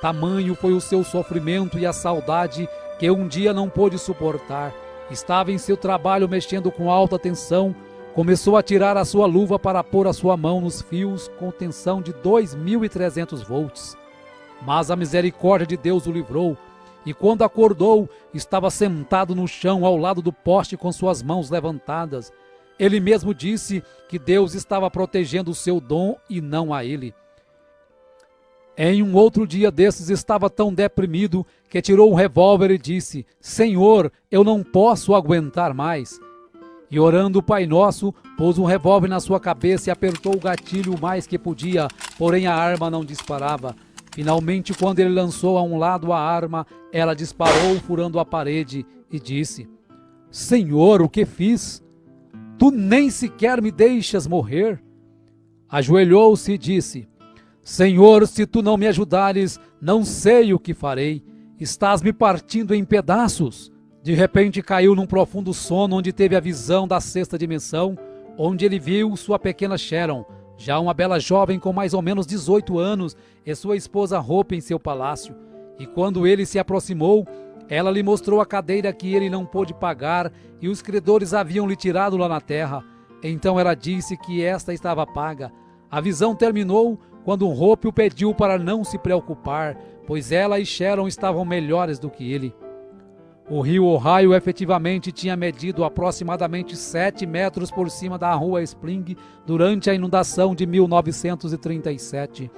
Tamanho foi o seu sofrimento e a saudade que um dia não pôde suportar. Estava em seu trabalho mexendo com alta tensão, começou a tirar a sua luva para pôr a sua mão nos fios com tensão de 2.300 volts. Mas a misericórdia de Deus o livrou, e quando acordou, estava sentado no chão ao lado do poste com suas mãos levantadas. Ele mesmo disse que Deus estava protegendo o seu dom e não a ele. Em um outro dia desses estava tão deprimido que tirou um revólver e disse: Senhor, eu não posso aguentar mais. E orando o Pai Nosso, pôs um revólver na sua cabeça e apertou o gatilho o mais que podia, porém a arma não disparava. Finalmente, quando ele lançou a um lado a arma, ela disparou furando a parede e disse: Senhor, o que fiz? Tu nem sequer me deixas morrer. Ajoelhou-se e disse: Senhor, se tu não me ajudares, não sei o que farei. Estás me partindo em pedaços. De repente caiu num profundo sono onde teve a visão da sexta dimensão, onde ele viu sua pequena Sharon, já uma bela jovem com mais ou menos 18 anos, e sua esposa Hope em seu palácio. E quando ele se aproximou, ela lhe mostrou a cadeira que ele não pôde pagar e os credores haviam lhe tirado lá na terra. Então ela disse que esta estava paga. A visão terminou quando Hope o pediu para não se preocupar, pois ela e Sharon estavam melhores do que ele. O rio Ohio efetivamente tinha medido aproximadamente 7 metros por cima da rua Spring durante a inundação de 1937.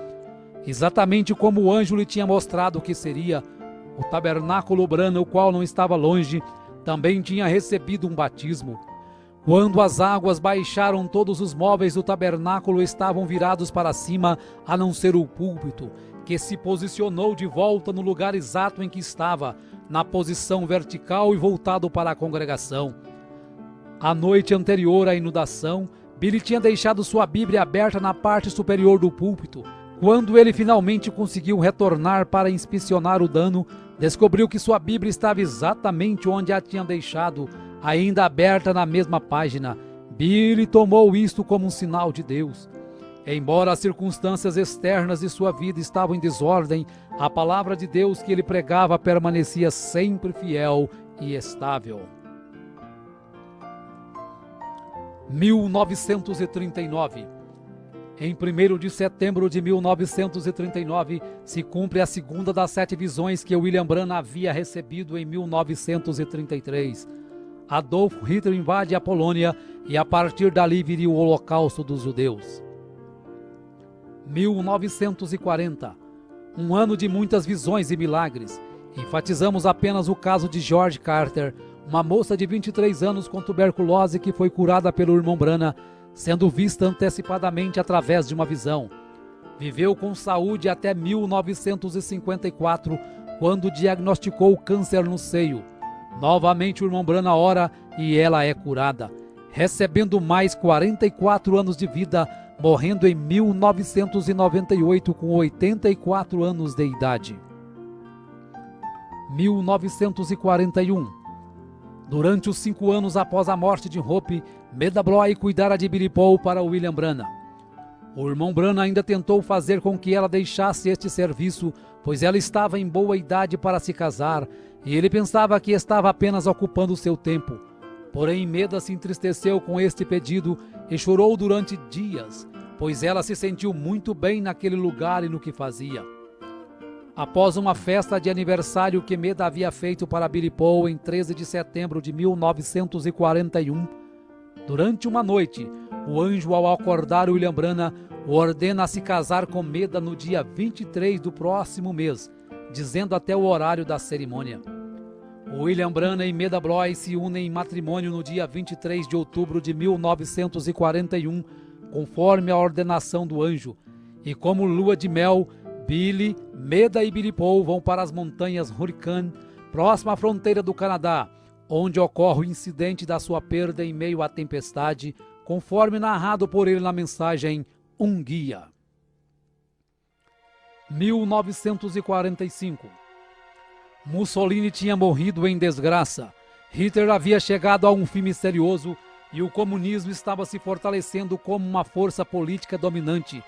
Exatamente como o anjo lhe tinha mostrado que seria, o tabernáculo Branham, o qual não estava longe, também tinha recebido um batismo. Quando as águas baixaram, todos os móveis do tabernáculo estavam virados para cima, a não ser o púlpito, que se posicionou de volta no lugar exato em que estava, na posição vertical e voltado para a congregação. A noite anterior à inundação, Billy tinha deixado sua Bíblia aberta na parte superior do púlpito. Quando ele finalmente conseguiu retornar para inspecionar o dano, descobriu que sua Bíblia estava exatamente onde a tinha deixado, ainda aberta na mesma página. Billy tomou isto como um sinal de Deus. Embora as circunstâncias externas de sua vida estavam em desordem, a palavra de Deus que ele pregava permanecia sempre fiel e estável. 1939. Em 1º de setembro de 1939, se cumpre a segunda das 7 visões que William Branham havia recebido em 1933. Adolf Hitler invade a Polônia e a partir dali viria o Holocausto dos Judeus. 1940, um ano de muitas visões e milagres. Enfatizamos apenas o caso de George Carter, uma moça de 23 anos com tuberculose que foi curada pelo irmão Branham, sendo vista antecipadamente através de uma visão. Viveu com saúde até 1954, quando diagnosticou câncer no seio. Novamente o irmão Branham ora e ela é curada, recebendo mais 44 anos de vida, morrendo em 1998 com 84 anos de idade. 1941. Durante os 5 anos após a morte de Hope, Medabloy cuidara de Billy Paul para William Branham. O irmão Branham ainda tentou fazer com que ela deixasse este serviço, pois ela estava em boa idade para se casar, e ele pensava que estava apenas ocupando seu tempo. Porém, Meda se entristeceu com este pedido e chorou durante dias, pois ela se sentiu muito bem naquele lugar e no que fazia. Após uma festa de aniversário que Meda havia feito para Billy Paul em 13 de setembro de 1941, durante uma noite, o anjo, ao acordar William Branham, o ordena a se casar com Meda no dia 23 do próximo mês, dizendo até o horário da cerimônia. William Branham e Meda Bloy se unem em matrimônio no dia 23 de outubro de 1941, conforme a ordenação do anjo. E como lua de mel, Billy, Meda e Billy Paul vão para as montanhas Hurricane, próxima à fronteira do Canadá, onde ocorre o incidente da sua perda em meio à tempestade, conforme narrado por ele na mensagem Um Guia. 1945. Mussolini tinha morrido em desgraça. Hitler havia chegado a um fim misterioso e o comunismo estava se fortalecendo como uma força política dominante.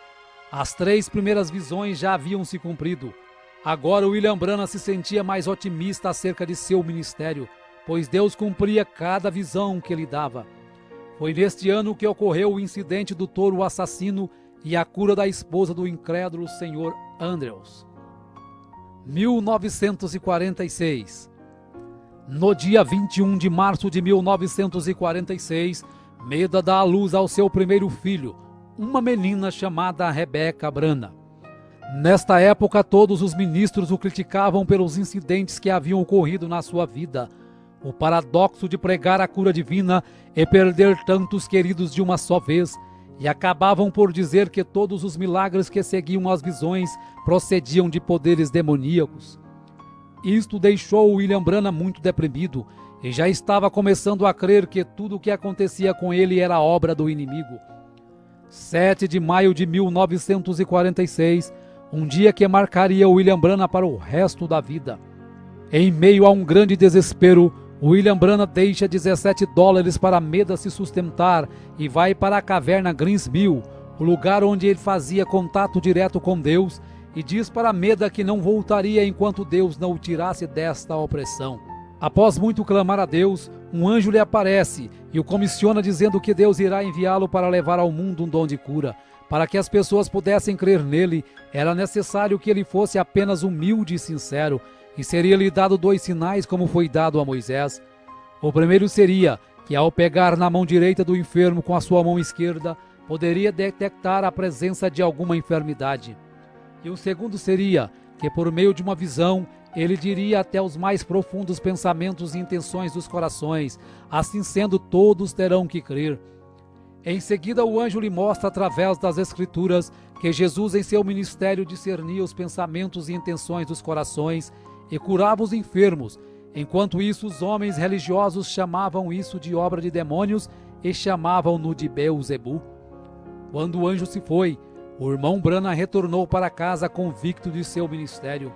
As 3 primeiras visões já haviam se cumprido. Agora William Branham se sentia mais otimista acerca de seu ministério, pois Deus cumpria cada visão que lhe dava. Foi neste ano que ocorreu o incidente do touro assassino e a cura da esposa do incrédulo Sr. Andrews. 1946. No dia 21 de março de 1946, Meda dá à luz ao seu primeiro filho, uma menina chamada Rebecca Branham. Nesta época, todos os ministros o criticavam pelos incidentes que haviam ocorrido na sua vida. O paradoxo de pregar a cura divina e perder tantos queridos de uma só vez, e acabavam por dizer que todos os milagres que seguiam as visões procediam de poderes demoníacos. Isto deixou William Branham muito deprimido e já estava começando a crer que tudo o que acontecia com ele era obra do inimigo. 7 de maio de 1946, um dia que marcaria William Branham para o resto da vida. Em meio a um grande desespero, William Branham deixa $17 para Meda se sustentar e vai para a caverna Greensmill, o lugar onde ele fazia contato direto com Deus, e diz para Meda que não voltaria enquanto Deus não o tirasse desta opressão. Após muito clamar a Deus, um anjo lhe aparece e o comissiona dizendo que Deus irá enviá-lo para levar ao mundo um dom de cura. Para que as pessoas pudessem crer nele, era necessário que ele fosse apenas humilde e sincero, e seria-lhe dado 2 sinais como foi dado a Moisés. O primeiro seria que, ao pegar na mão direita do enfermo com a sua mão esquerda, poderia detectar a presença de alguma enfermidade. E o segundo seria que, por meio de uma visão, ele diria até os mais profundos pensamentos e intenções dos corações. Assim sendo, todos terão que crer. Em seguida, o anjo lhe mostra através das Escrituras que Jesus em seu ministério discernia os pensamentos e intenções dos corações e curava os enfermos. Enquanto isso, os homens religiosos chamavam isso de obra de demônios e chamavam-no de Beelzebu. Quando o anjo se foi, o irmão Branham retornou para casa convicto de seu ministério.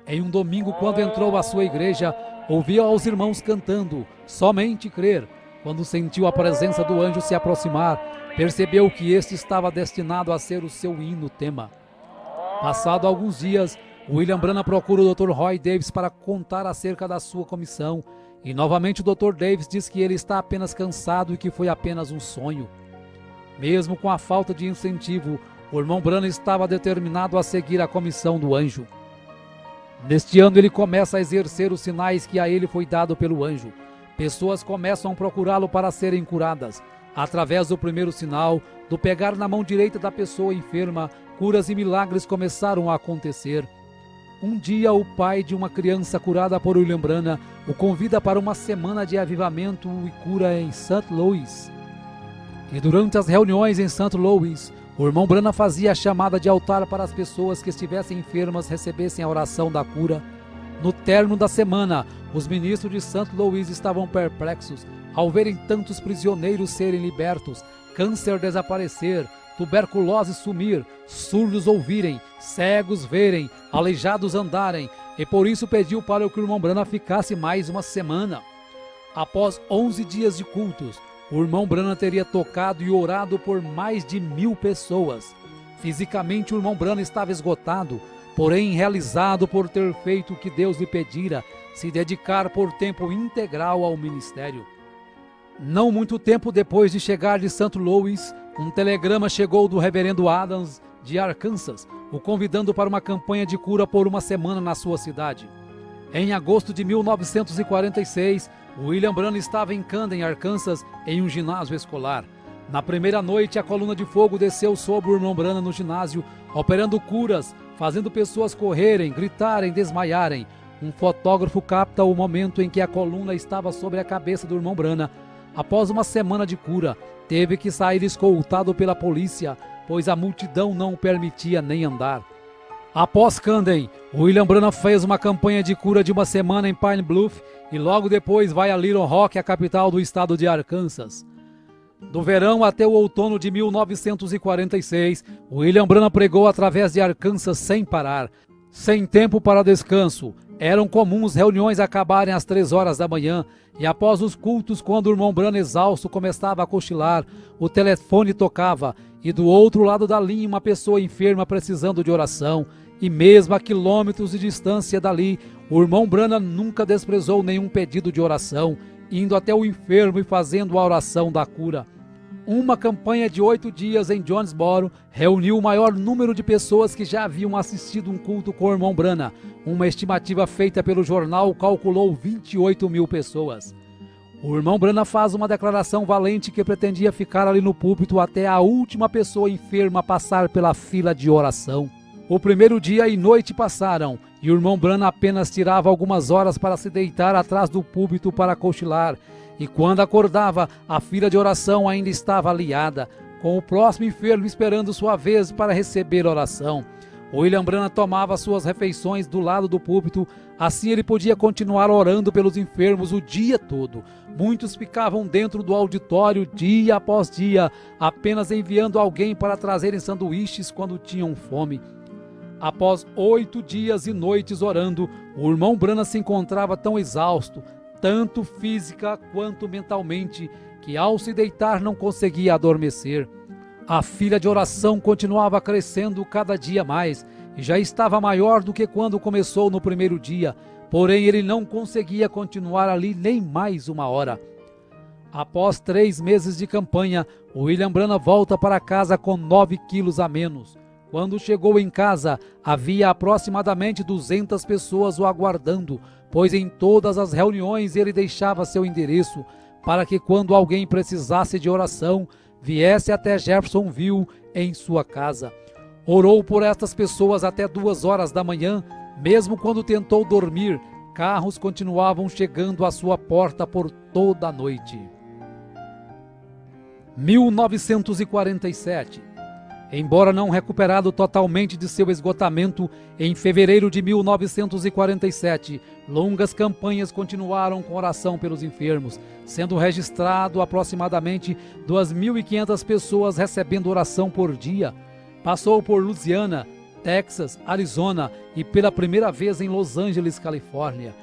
Em um domingo, quando entrou à sua igreja, ouviu aos irmãos cantando "Somente crer". Quando sentiu a presença do anjo se aproximar, percebeu que este estava destinado a ser o seu hino tema. Passado alguns dias, William Branham procura o Dr. Roy Davis para contar acerca da sua comissão, e novamente o Dr. Davis diz que ele está apenas cansado e que foi apenas um sonho. Mesmo com a falta de incentivo, o irmão Branham estava determinado a seguir a comissão do anjo. Neste ano ele começa a exercer os sinais que a ele foi dado pelo anjo. pessoas começam a procurá-lo para serem curadas. Através do primeiro sinal, do pegar na mão direita da pessoa enferma, curas e milagres começaram a acontecer. Um dia, o pai de uma criança curada por William Branham o convida para uma semana de avivamento e cura em St. Louis. E durante as reuniões em St. Louis, o irmão Branham fazia a chamada de altar para as pessoas que estivessem enfermas recebessem a oração da cura. No término da semana, os ministros de St. Louis estavam perplexos ao verem tantos prisioneiros serem libertos, câncer desaparecer, tuberculose sumir, surdos ouvirem, cegos verem, aleijados andarem, e por isso pediu para que o irmão Branham ficasse mais uma semana. Após 11 dias de cultos, o irmão Branham teria tocado e orado por mais de 1000 pessoas. Fisicamente o irmão Branham estava esgotado, porém realizado por ter feito o que Deus lhe pedira, se dedicar por tempo integral ao ministério. Não muito tempo depois de chegar de St. Louis, um telegrama chegou do reverendo Adams de Arkansas, o convidando para uma campanha de cura por uma semana na sua cidade. Em agosto de 1946, William Branham estava em Camden, Arkansas, em um ginásio escolar. Na primeira noite, a coluna de fogo desceu sobre o irmão Branham no ginásio, operando curas, fazendo pessoas correrem, gritarem, desmaiarem. Um fotógrafo capta o momento em que a coluna estava sobre a cabeça do irmão Branham. Após uma semana de cura, teve que sair escoltado pela polícia, pois a multidão não o permitia nem andar. Após Camden, William Branham fez uma campanha de cura de uma semana em Pine Bluff e logo depois vai a Little Rock, a capital do estado de Arkansas. Do verão até o outono de 1946, William Branham pregou através de Arkansas sem parar, sem tempo para descanso. Eram comuns reuniões acabarem às 3 horas da manhã, e após os cultos, quando o irmão Branham exausto começava a cochilar, o telefone tocava, e do outro lado da linha uma pessoa enferma precisando de oração, e mesmo a quilômetros de distância dali, o irmão Branham nunca desprezou nenhum pedido de oração, indo até o enfermo e fazendo a oração da cura. Uma campanha de 8 dias em Jonesboro reuniu o maior número de pessoas que já haviam assistido um culto com o irmão Branham. Uma estimativa feita pelo jornal calculou 28.000 pessoas. O irmão Branham faz uma declaração valente que pretendia ficar ali no púlpito até a última pessoa enferma passar pela fila de oração. O primeiro dia e noite passaram, e o irmão Branham apenas tirava algumas horas para se deitar atrás do púlpito para cochilar, e quando acordava, a fila de oração ainda estava aliada, com o próximo enfermo esperando sua vez para receber oração. William Branham tomava suas refeições do lado do púlpito, assim ele podia continuar orando pelos enfermos o dia todo. Muitos ficavam dentro do auditório dia após dia, apenas enviando alguém para trazerem sanduíches quando tinham fome. Após 8 dias e noites orando, o irmão Branham se encontrava tão exausto, tanto física quanto mentalmente, que ao se deitar não conseguia adormecer. A fila de oração continuava crescendo cada dia mais, e já estava maior do que quando começou no primeiro dia, porém ele não conseguia continuar ali nem mais uma hora. Após 3 meses de campanha, William Branham volta para casa com 9 quilos a menos. Quando chegou em casa, havia aproximadamente 200 pessoas o aguardando, pois em todas as reuniões ele deixava seu endereço, para que quando alguém precisasse de oração, viesse até Jeffersonville em sua casa. Orou por estas pessoas até 2 horas da manhã, mesmo quando tentou dormir, carros continuavam chegando à sua porta por toda a noite. 1947. Embora não recuperado totalmente de seu esgotamento, em fevereiro de 1947, longas campanhas continuaram com oração pelos enfermos, sendo registrado aproximadamente 2.500 pessoas recebendo oração por dia. Passou por Louisiana, Texas, Arizona e pela primeira vez em Los Angeles, Califórnia.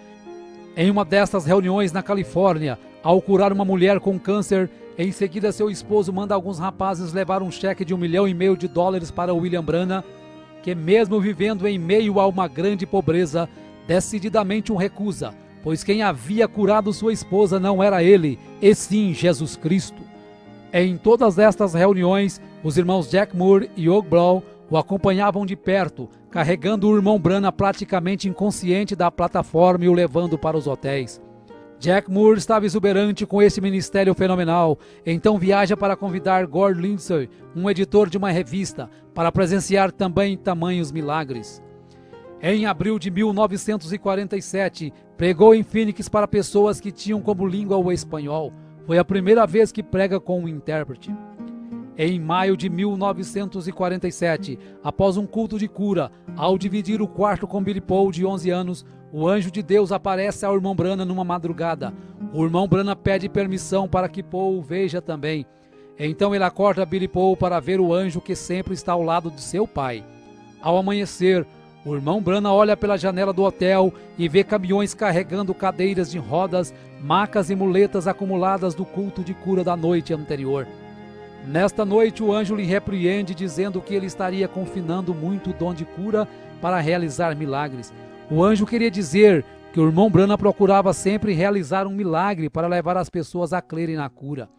Em uma destas reuniões na Califórnia, ao curar uma mulher com câncer, em seguida seu esposo manda alguns rapazes levar um cheque de $1,5 milhão para William Branham, que mesmo vivendo em meio a uma grande pobreza, decididamente o recusa, pois quem havia curado sua esposa não era ele, e sim Jesus Cristo. Em todas estas reuniões, os irmãos Jack Moore e Og Blow o acompanhavam de perto, carregando o irmão Branham praticamente inconsciente da plataforma e o levando para os hotéis. Jack Moore estava exuberante com esse ministério fenomenal, então viaja para convidar Gordon Lindsay, um editor de uma revista, para presenciar também tamanhos milagres. Em abril de 1947, pregou em Phoenix para pessoas que tinham como língua o espanhol. Foi a primeira vez que prega com um intérprete. Em maio de 1947, após um culto de cura, ao dividir o quarto com Billy Paul, de 11 anos, o anjo de Deus aparece ao irmão Branham numa madrugada. O irmão Branham pede permissão para que Paul o veja também. Então ele acorda Billy Paul para ver o anjo que sempre está ao lado de seu pai. Ao amanhecer, o irmão Branham olha pela janela do hotel e vê caminhões carregando cadeiras de rodas, macas e muletas acumuladas do culto de cura da noite anterior. Nesta noite, o anjo lhe repreende, dizendo que ele estaria confinando muito o dom de cura para realizar milagres. O anjo queria dizer que o irmão Branham procurava sempre realizar um milagre para levar as pessoas a crerem na cura.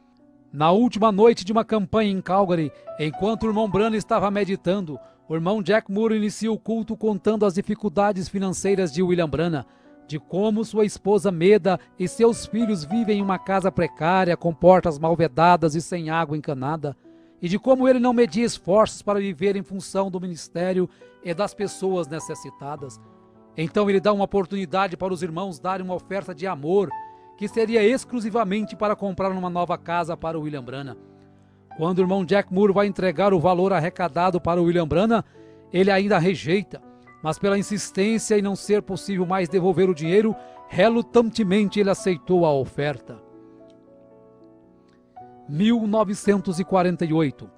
Na última noite de uma campanha em Calgary, enquanto o irmão Branham estava meditando, o irmão Jack Moore inicia o culto contando as dificuldades financeiras de William Branham, de como sua esposa Meda e seus filhos vivem em uma casa precária, com portas mal vedadas e sem água encanada, e de como ele não media esforços para viver em função do ministério e das pessoas necessitadas. Então ele dá uma oportunidade para os irmãos darem uma oferta de amor, que seria exclusivamente para comprar uma nova casa para o William Branham. Quando o irmão Jack Moore vai entregar o valor arrecadado para o William Branham, ele ainda rejeita, mas pela insistência e não ser possível mais devolver o dinheiro, relutantemente ele aceitou a oferta. 1948.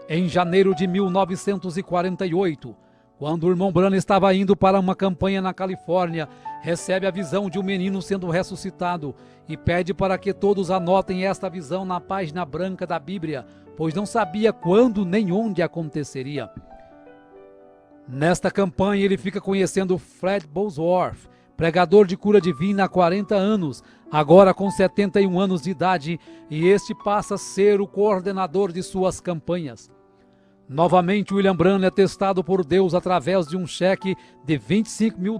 Em janeiro de 1948, quando o irmão Branham estava indo para uma campanha na Califórnia, recebe a visão de um menino sendo ressuscitado e pede para que todos anotem esta visão na página branca da Bíblia, pois não sabia quando nem onde aconteceria. Nesta campanha ele fica conhecendo Fred Bosworth, pregador de cura divina há 40 anos, agora com 71 anos de idade, e este passa a ser o coordenador de suas campanhas. Novamente, William Branham é testado por Deus através de um cheque de $25 mil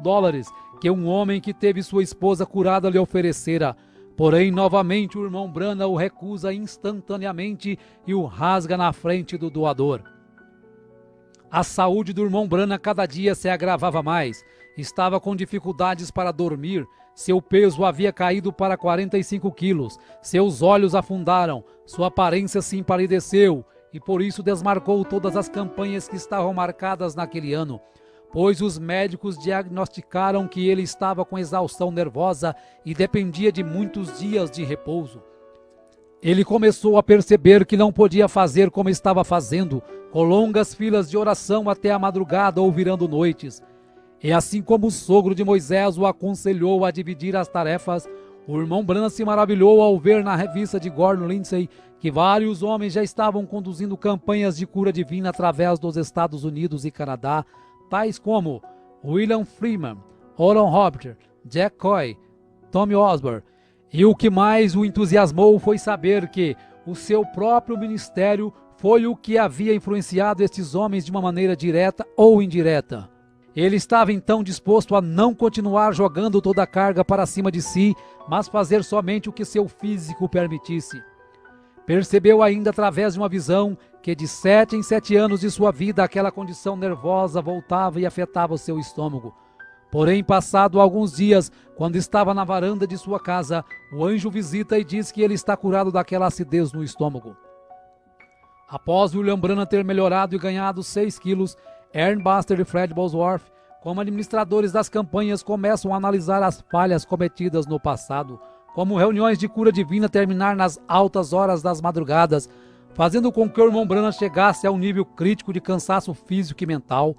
que um homem que teve sua esposa curada lhe oferecera. Porém, novamente, o irmão Branham o recusa instantaneamente e o rasga na frente do doador. A saúde do irmão Branham cada dia se agravava mais. Estava com dificuldades para dormir. Seu peso havia caído para 45 quilos. Seus olhos afundaram. Sua aparência se empalideceu. E por isso desmarcou todas as campanhas que estavam marcadas naquele ano, pois os médicos diagnosticaram que ele estava com exaustão nervosa e dependia de muitos dias de repouso. Ele começou a perceber que não podia fazer como estava fazendo, com longas filas de oração até a madrugada ou virando noites. E assim como o sogro de Moisés o aconselhou a dividir as tarefas, o irmão Branham se maravilhou ao ver na revista de Gordon Lindsay que vários homens já estavam conduzindo campanhas de cura divina através dos Estados Unidos e Canadá, tais como William Freeman, Oral Roberts, Jack Coy, Tommy Osborne. E o que mais o entusiasmou foi saber que o seu próprio ministério foi o que havia influenciado estes homens de uma maneira direta ou indireta. Ele estava então disposto a não continuar jogando toda a carga para cima de si, mas fazer somente o que seu físico permitisse. Percebeu ainda através de uma visão que de 7 em 7 anos de sua vida aquela condição nervosa voltava e afetava o seu estômago. Porém, passado alguns dias, quando estava na varanda de sua casa, o anjo visita e diz que ele está curado daquela acidez no estômago. Após William Branham ter melhorado e ganhado 6 quilos, Aaron Buster e Fred Bosworth, como administradores das campanhas, começam a analisar as falhas cometidas no passado, como reuniões de cura divina terminar nas altas horas das madrugadas, fazendo com que o irmão Branham chegasse a um nível crítico de cansaço físico e mental.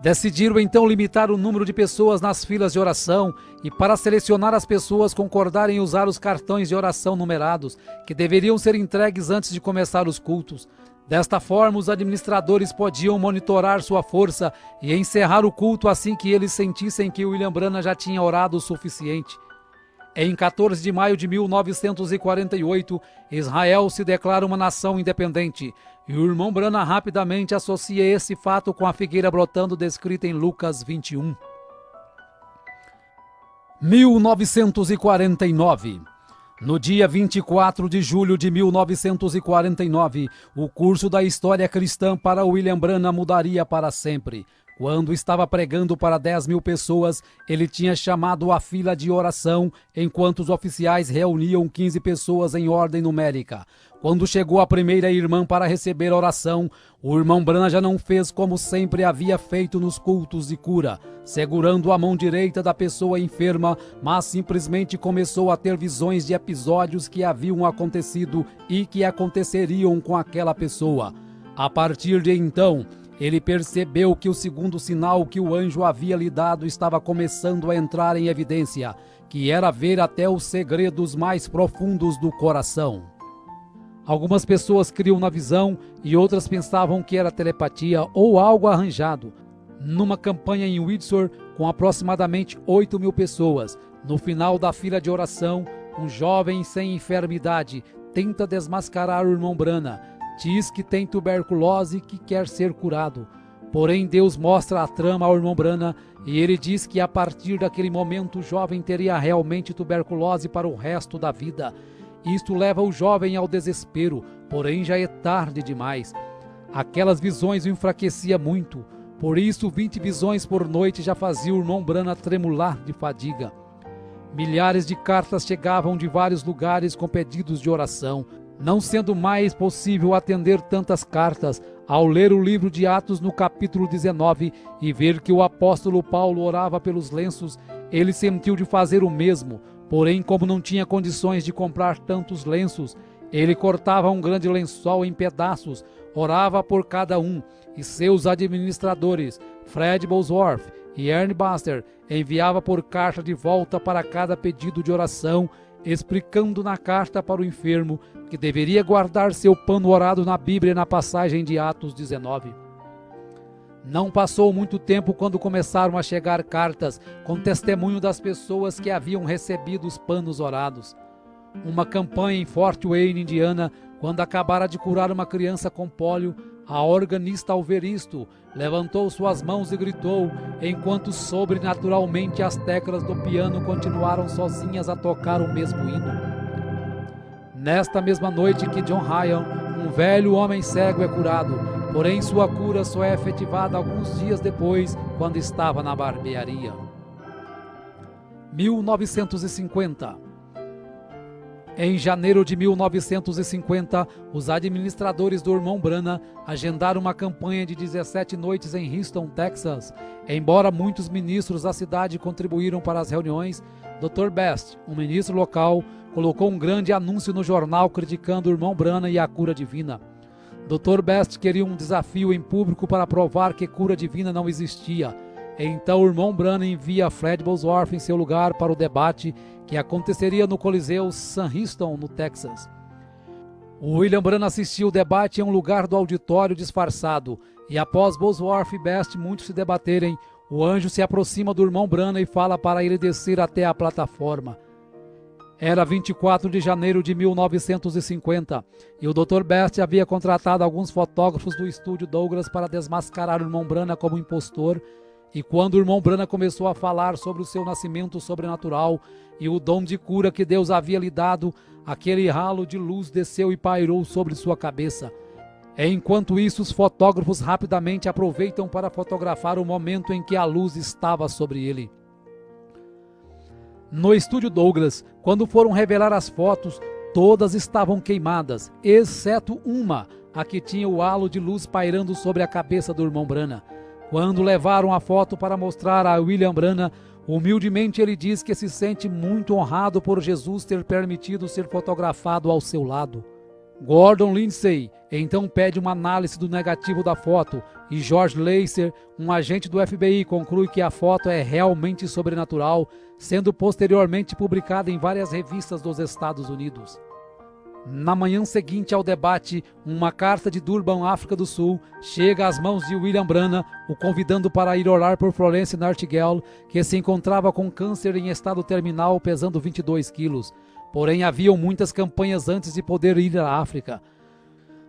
Decidiram então limitar o número de pessoas nas filas de oração e, para selecionar as pessoas, concordarem em usar os cartões de oração numerados, que deveriam ser entregues antes de começar os cultos. Desta forma, os administradores podiam monitorar sua força e encerrar o culto assim que eles sentissem que William Branham já tinha orado o suficiente. Em 14 de maio de 1948, Israel se declara uma nação independente, e o irmão Branham rapidamente associa esse fato com a figueira brotando descrita em Lucas 21. 1949. No dia 24 de julho de 1949, o curso da história cristã para William Branham mudaria para sempre. Quando estava pregando para 10.000 pessoas, ele tinha chamado a fila de oração, enquanto os oficiais reuniam 15 pessoas em ordem numérica. Quando chegou a primeira irmã para receber a oração, o irmão Branham já não fez como sempre havia feito nos cultos de cura, segurando a mão direita da pessoa enferma, mas simplesmente começou a ter visões de episódios que haviam acontecido e que aconteceriam com aquela pessoa. A partir de então, ele percebeu que o segundo sinal que o anjo havia lhe dado estava começando a entrar em evidência, que era ver até os segredos mais profundos do coração. Algumas pessoas criam na visão e outras pensavam que era telepatia ou algo arranjado. Numa campanha em Windsor, com aproximadamente 8.000 pessoas, no final da fila de oração, um jovem sem enfermidade tenta desmascarar o irmão Branham. Diz que tem tuberculose e que quer ser curado. Porém, Deus mostra a trama ao irmão Branham e ele diz que a partir daquele momento o jovem teria realmente tuberculose para o resto da vida. Isto leva o jovem ao desespero, porém já é tarde demais. Aquelas visões o enfraqueciam muito, por isso 20 visões por noite já faziam o irmão Branham tremular de fadiga. Milhares de cartas chegavam de vários lugares com pedidos de oração. Não sendo mais possível atender tantas cartas, ao ler o livro de Atos no capítulo 19 e ver que o apóstolo Paulo orava pelos lenços, ele sentiu de fazer o mesmo. Porém, como não tinha condições de comprar tantos lenços, ele cortava um grande lençol em pedaços, orava por cada um, e seus administradores, Fred Bosworth e Ernie Buster, enviava por carta de volta para cada pedido de oração, explicando na carta para o enfermo que deveria guardar seu pano orado na Bíblia na passagem de Atos 19. Não passou muito tempo quando começaram a chegar cartas com testemunho das pessoas que haviam recebido os panos orados. Uma campanha em Fort Wayne, Indiana, quando acabara de curar uma criança com pólio, a organista, ao ver isto, levantou suas mãos e gritou, enquanto sobrenaturalmente as teclas do piano continuaram sozinhas a tocar o mesmo hino. Nesta mesma noite que John Ryan, um velho homem cego, é curado, porém sua cura só é efetivada alguns dias depois, quando estava na barbearia. 1950. Em janeiro de 1950, os administradores do irmão Branham agendaram uma campanha de 17 noites em Houston, Texas. Embora muitos ministros da cidade contribuíram para as reuniões, Dr. Best, um ministro local, colocou um grande anúncio no jornal criticando o irmão Branham e a cura divina. Dr. Best queria um desafio em público para provar que cura divina não existia. Então o irmão Branham envia Fred Bosworth em seu lugar para o debate que aconteceria no Coliseu Sam Houston, no Texas. O William Branham assistiu o debate em um lugar do auditório disfarçado, e após Bosworth e Best muitos se debaterem, o anjo se aproxima do irmão Branham e fala para ele descer até a plataforma. Era 24 de janeiro de 1950 e o Dr. Best havia contratado alguns fotógrafos do estúdio Douglas para desmascarar o irmão Branham como impostor. E quando o irmão Branham começou a falar sobre o seu nascimento sobrenatural e o dom de cura que Deus havia lhe dado, aquele ralo de luz desceu e pairou sobre sua cabeça. Enquanto isso, os fotógrafos rapidamente aproveitam para fotografar o momento em que a luz estava sobre ele. No estúdio Douglas, quando foram revelar as fotos, todas estavam queimadas, exceto uma, a que tinha o halo de luz pairando sobre a cabeça do irmão Branham. Quando levaram a foto para mostrar a William Branham, humildemente ele diz que se sente muito honrado por Jesus ter permitido ser fotografado ao seu lado. Gordon Lindsay então pede uma análise do negativo da foto e George Lacer, um agente do FBI, conclui que a foto é realmente sobrenatural, sendo posteriormente publicada em várias revistas dos Estados Unidos. Na manhã seguinte ao debate, uma carta de Durban, África do Sul, chega às mãos de William Branham, o convidando para ir orar por Florence Nightingale, que se encontrava com câncer em estado terminal, pesando 22 quilos. Porém, haviam muitas campanhas antes de poder ir à África.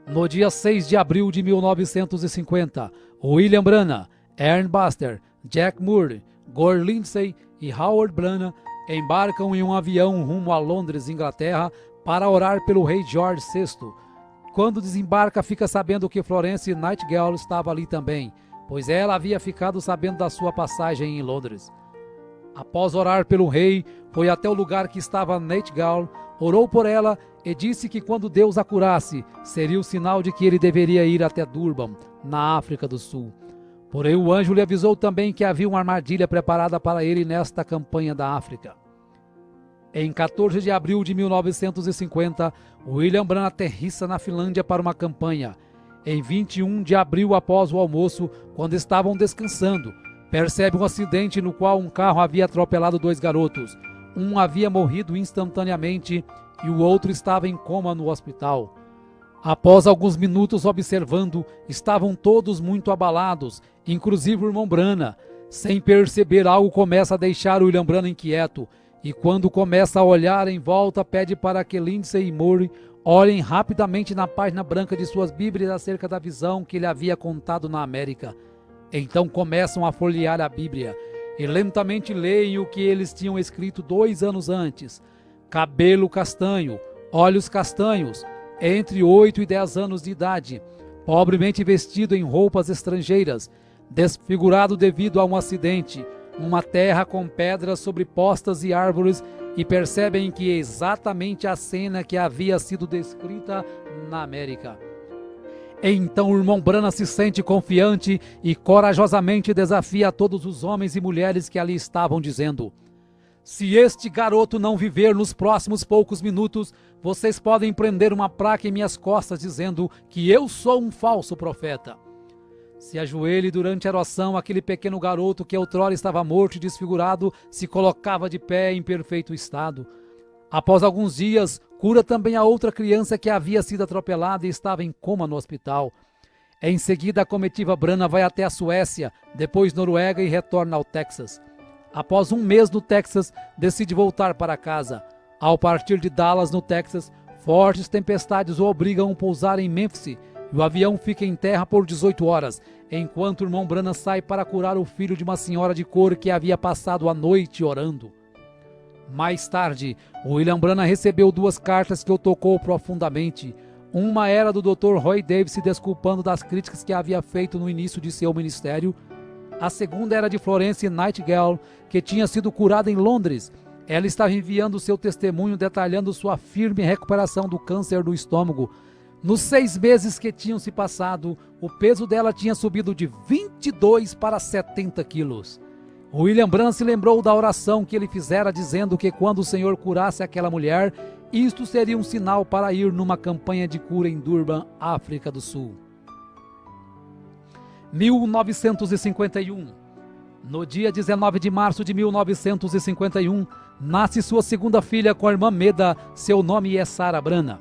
No dia 6 de abril de 1950, William Branham, Ern Buster, Jack Moore, Gore Lindsay e Howard Branham embarcam em um avião rumo a Londres, Inglaterra, para orar pelo rei George VI. Quando desembarca, fica sabendo que Florence Nightingale estava ali também, pois ela havia ficado sabendo da sua passagem em Londres. Após orar pelo rei, foi até o lugar que estava Nightingale, orou por ela e disse que quando Deus a curasse, seria o sinal de que ele deveria ir até Durban, na África do Sul. Porém, o anjo lhe avisou também que havia uma armadilha preparada para ele nesta campanha da África. Em 14 de abril de 1950, William Branham aterrissa na Finlândia para uma campanha. Em 21 de abril, após o almoço, quando estavam descansando, percebe um acidente no qual um carro havia atropelado 2 garotos. Um havia morrido instantaneamente e o outro estava em coma no hospital. Após alguns minutos observando, estavam todos muito abalados, inclusive o irmão Branham. Sem perceber, algo começa a deixar o William Branham inquieto, e quando começa a olhar em volta, pede para que Lindsay e Murray olhem rapidamente na página branca de suas Bíblias acerca da visão que ele havia contado na América. Então começam a folhear a Bíblia e lentamente leem o que eles tinham escrito 2 anos antes. Cabelo castanho, olhos castanhos, entre 8 e 10 anos de idade, pobremente vestido em roupas estrangeiras, desfigurado devido a um acidente, uma terra com pedras sobrepostas e árvores, e percebem que é exatamente a cena que havia sido descrita na América. Então o irmão Branham se sente confiante e corajosamente desafia a todos os homens e mulheres que ali estavam, dizendo: se este garoto não viver nos próximos poucos minutos, vocês podem prender uma placa em minhas costas dizendo que eu sou um falso profeta. Se ajoelhe durante a oração, aquele pequeno garoto que outrora estava morto e desfigurado se colocava de pé em perfeito estado. Após alguns dias, cura também a outra criança que havia sido atropelada e estava em coma no hospital. Em seguida, a comitiva Branham vai até a Suécia, depois Noruega e retorna ao Texas. Após um mês no Texas, decide voltar para casa. Ao partir de Dallas, no Texas, fortes tempestades o obrigam a pousar em Memphis, e o avião fica em terra por 18 horas, enquanto o irmão Branham sai para curar o filho de uma senhora de cor que havia passado a noite orando. Mais tarde, William Branham recebeu 2 cartas que o tocou profundamente. Uma era do Dr. Roy Davis se desculpando das críticas que havia feito no início de seu ministério. A segunda era de Florence Nightingale, que tinha sido curada em Londres. Ela estava enviando seu testemunho detalhando sua firme recuperação do câncer do estômago. Nos 6 meses que tinham se passado, o peso dela tinha subido de 22 para 70 quilos. William Branham se lembrou da oração que ele fizera dizendo que quando o Senhor curasse aquela mulher, isto seria um sinal para ir numa campanha de cura em Durban, África do Sul. 1951. No dia 19 de março de 1951, nasce sua segunda filha com a irmã Meda, seu nome é Sarah Branham.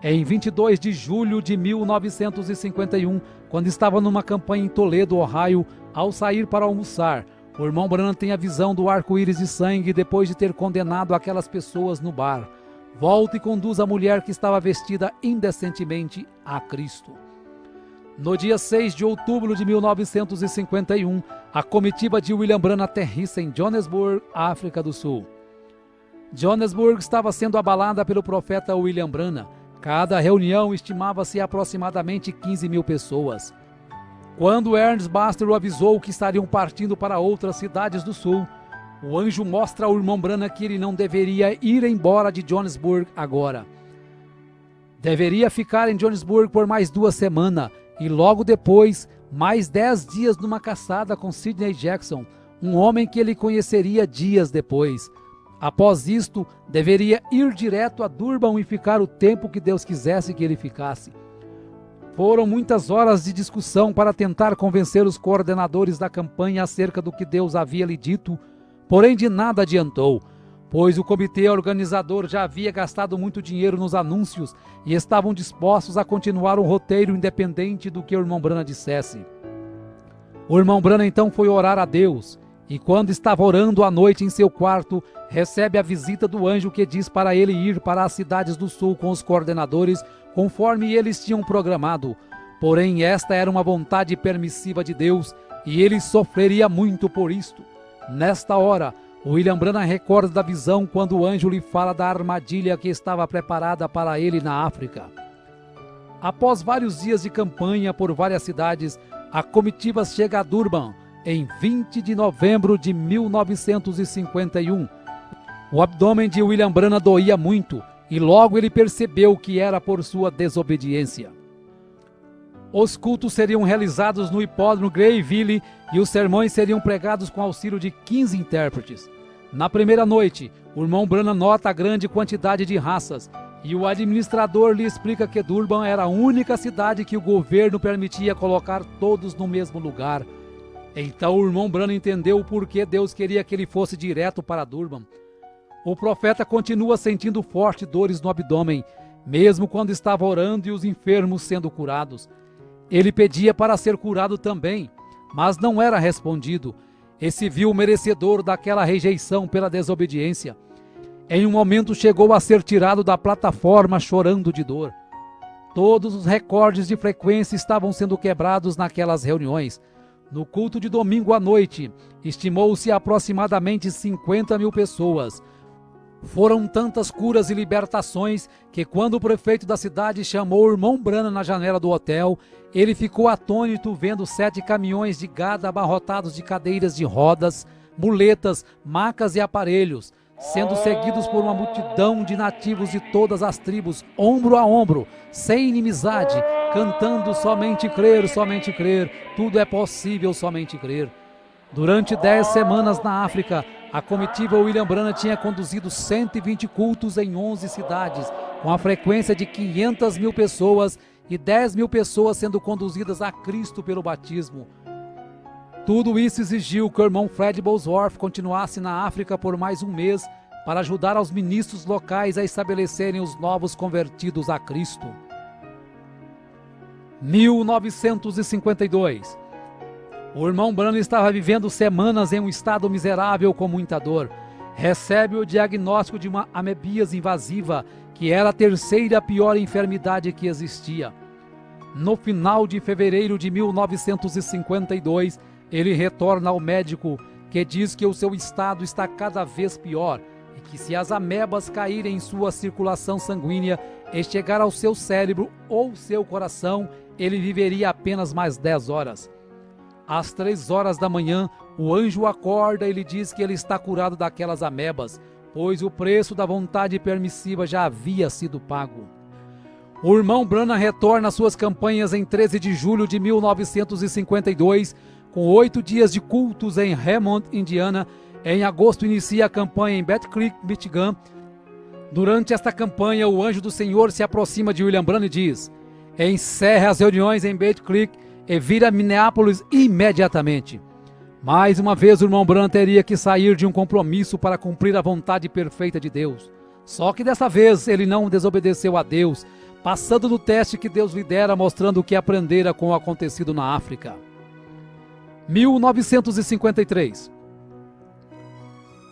Em 22 de julho de 1951, quando estava numa campanha em Toledo, Ohio, ao sair para almoçar, o irmão Branham tem a visão do arco-íris de sangue depois de ter condenado aquelas pessoas no bar. Volta e conduz a mulher que estava vestida indecentemente a Cristo. No dia 6 de outubro de 1951, a comitiva de William Branham aterrissa em Johannesburg, África do Sul. Johannesburg estava sendo abalada pelo profeta William Branham. Cada reunião estimava-se aproximadamente 15 mil pessoas. Quando Ernest Baxter o avisou que estariam partindo para outras cidades do sul, o anjo mostra ao irmão Branham que ele não deveria ir embora de Johannesburg agora. Deveria ficar em Johannesburg por mais 2 semanas e logo depois, mais 10 dias numa caçada com Sidney Jackson, um homem que ele conheceria dias depois. Após isto, deveria ir direto a Durban e ficar o tempo que Deus quisesse que ele ficasse. Foram muitas horas de discussão para tentar convencer os coordenadores da campanha acerca do que Deus havia lhe dito, porém de nada adiantou, pois o comitê organizador já havia gastado muito dinheiro nos anúncios e estavam dispostos a continuar um roteiro independente do que o irmão Branham dissesse. O irmão Branham então foi orar a Deus, e quando estava orando à noite em seu quarto, recebe a visita do anjo que diz para ele ir para as cidades do sul com os coordenadores, conforme eles tinham programado. Porém, esta era uma vontade permissiva de Deus, e ele sofreria muito por isto. Nesta hora, William Branham recorda da visão quando o anjo lhe fala da armadilha que estava preparada para ele na África. Após vários dias de campanha por várias cidades, a comitiva chega a Durban em 20 de novembro de 1951. O abdômen de William Branham doía muito e logo ele percebeu que era por sua desobediência. Os cultos seriam realizados no hipódromo Greyville e os sermões seriam pregados com auxílio de 15 intérpretes. Na primeira noite, o irmão Branham nota a grande quantidade de raças e o administrador lhe explica que Durban era a única cidade que o governo permitia colocar todos no mesmo lugar. Então o irmão Branham entendeu o porquê Deus queria que ele fosse direto para Durban. O profeta continua sentindo fortes dores no abdômen, mesmo quando estava orando e os enfermos sendo curados. Ele pedia para ser curado também, mas não era respondido, e se viu merecedor daquela rejeição pela desobediência. Em um momento chegou a ser tirado da plataforma chorando de dor. Todos os recordes de frequência estavam sendo quebrados naquelas reuniões. No culto de domingo à noite, estimou-se aproximadamente 50.000 pessoas. Foram tantas curas e libertações que quando o prefeito da cidade chamou o irmão Branham na janela do hotel, ele ficou atônito vendo 7 caminhões de gado abarrotados de cadeiras de rodas, muletas, macas e aparelhos, sendo seguidos por uma multidão de nativos de todas as tribos, ombro a ombro, sem inimizade, cantando somente crer, tudo é possível somente crer. Durante 10 semanas na África, a comitiva William Branham tinha conduzido 120 cultos em 11 cidades, com a frequência de 500.000 pessoas e 10.000 pessoas sendo conduzidas a Cristo pelo batismo. Tudo isso exigiu que o irmão Fred Bosworth continuasse na África por mais um mês para ajudar aos ministros locais a estabelecerem os novos convertidos a Cristo. 1952. O irmão Branham estava vivendo semanas em um estado miserável com muita dor. Recebe o diagnóstico de uma amebíase invasiva, que era a terceira pior enfermidade que existia. No final de fevereiro de 1952, ele retorna ao médico, que diz que o seu estado está cada vez pior e que se as amebas caírem em sua circulação sanguínea e chegar ao seu cérebro ou seu coração, ele viveria apenas mais 10 horas. Às 3 horas da manhã, o anjo acorda e lhe diz que ele está curado daquelas amebas, pois o preço da vontade permissiva já havia sido pago. O irmão Branham retorna às suas campanhas em 13 de julho de 1952, com 8 dias de cultos em Hammond, Indiana. Em agosto inicia a campanha em Battle Creek, Michigan. Durante esta campanha, o anjo do Senhor se aproxima de William Branham e diz: encerre as reuniões em Battle Creek e vira Minneapolis imediatamente. Mais uma vez o irmão Branham teria que sair de um compromisso para cumprir a vontade perfeita de Deus. Só que dessa vez ele não desobedeceu a Deus, passando do teste que Deus lhe dera, mostrando o que aprendera com o acontecido na África. 1953.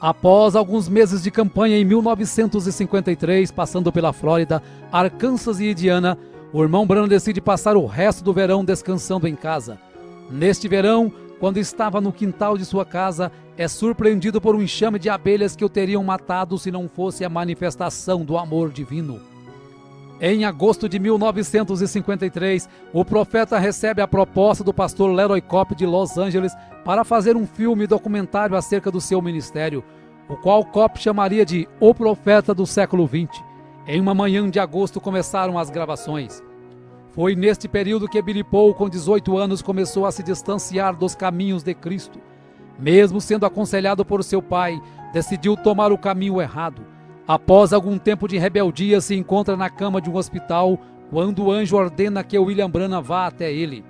Após alguns meses de campanha em 1953, passando pela Flórida, Arkansas e Indiana, o irmão Branham decide passar o resto do verão descansando em casa. Neste verão, quando estava no quintal de sua casa, é surpreendido por um enxame de abelhas que o teriam matado se não fosse a manifestação do amor divino. Em agosto de 1953, o profeta recebe a proposta do pastor Leroy Cope de Los Angeles para fazer um filme documentário acerca do seu ministério, o qual Cope chamaria de O Profeta do Século XX. Em uma manhã de agosto começaram as gravações. Foi neste período que Billy Paul, com 18 anos, começou a se distanciar dos caminhos de Cristo. Mesmo sendo aconselhado por seu pai, decidiu tomar o caminho errado. Após algum tempo de rebeldia, se encontra na cama de um hospital, quando o anjo ordena que William Branham vá até ele.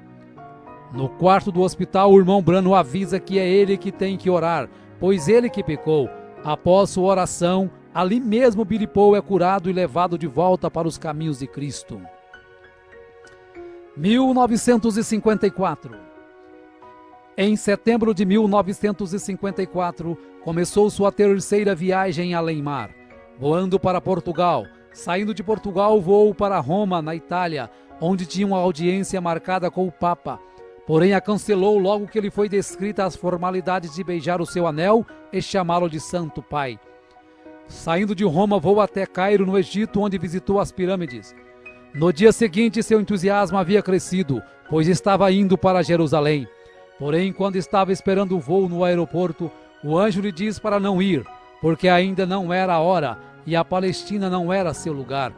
No quarto do hospital, o irmão Branham avisa que é ele que tem que orar, pois ele que pecou. Após sua oração, ali mesmo Billy Paul é curado e levado de volta para os caminhos de Cristo. 1954. Em setembro de 1954, começou sua terceira viagem além-mar, voando para Portugal. Saindo de Portugal, voou para Roma, na Itália, onde tinha uma audiência marcada com o Papa. porém a cancelou logo que lhe foi descrita as formalidades de beijar o seu anel e chamá-lo de Santo Pai. Saindo de Roma, voou até Cairo, no Egito, onde visitou as pirâmides. No dia seguinte, seu entusiasmo havia crescido, pois estava indo para Jerusalém. Porém, quando estava esperando o voo no aeroporto, o anjo lhe diz para não ir, porque ainda não era a hora e a Palestina não era seu lugar.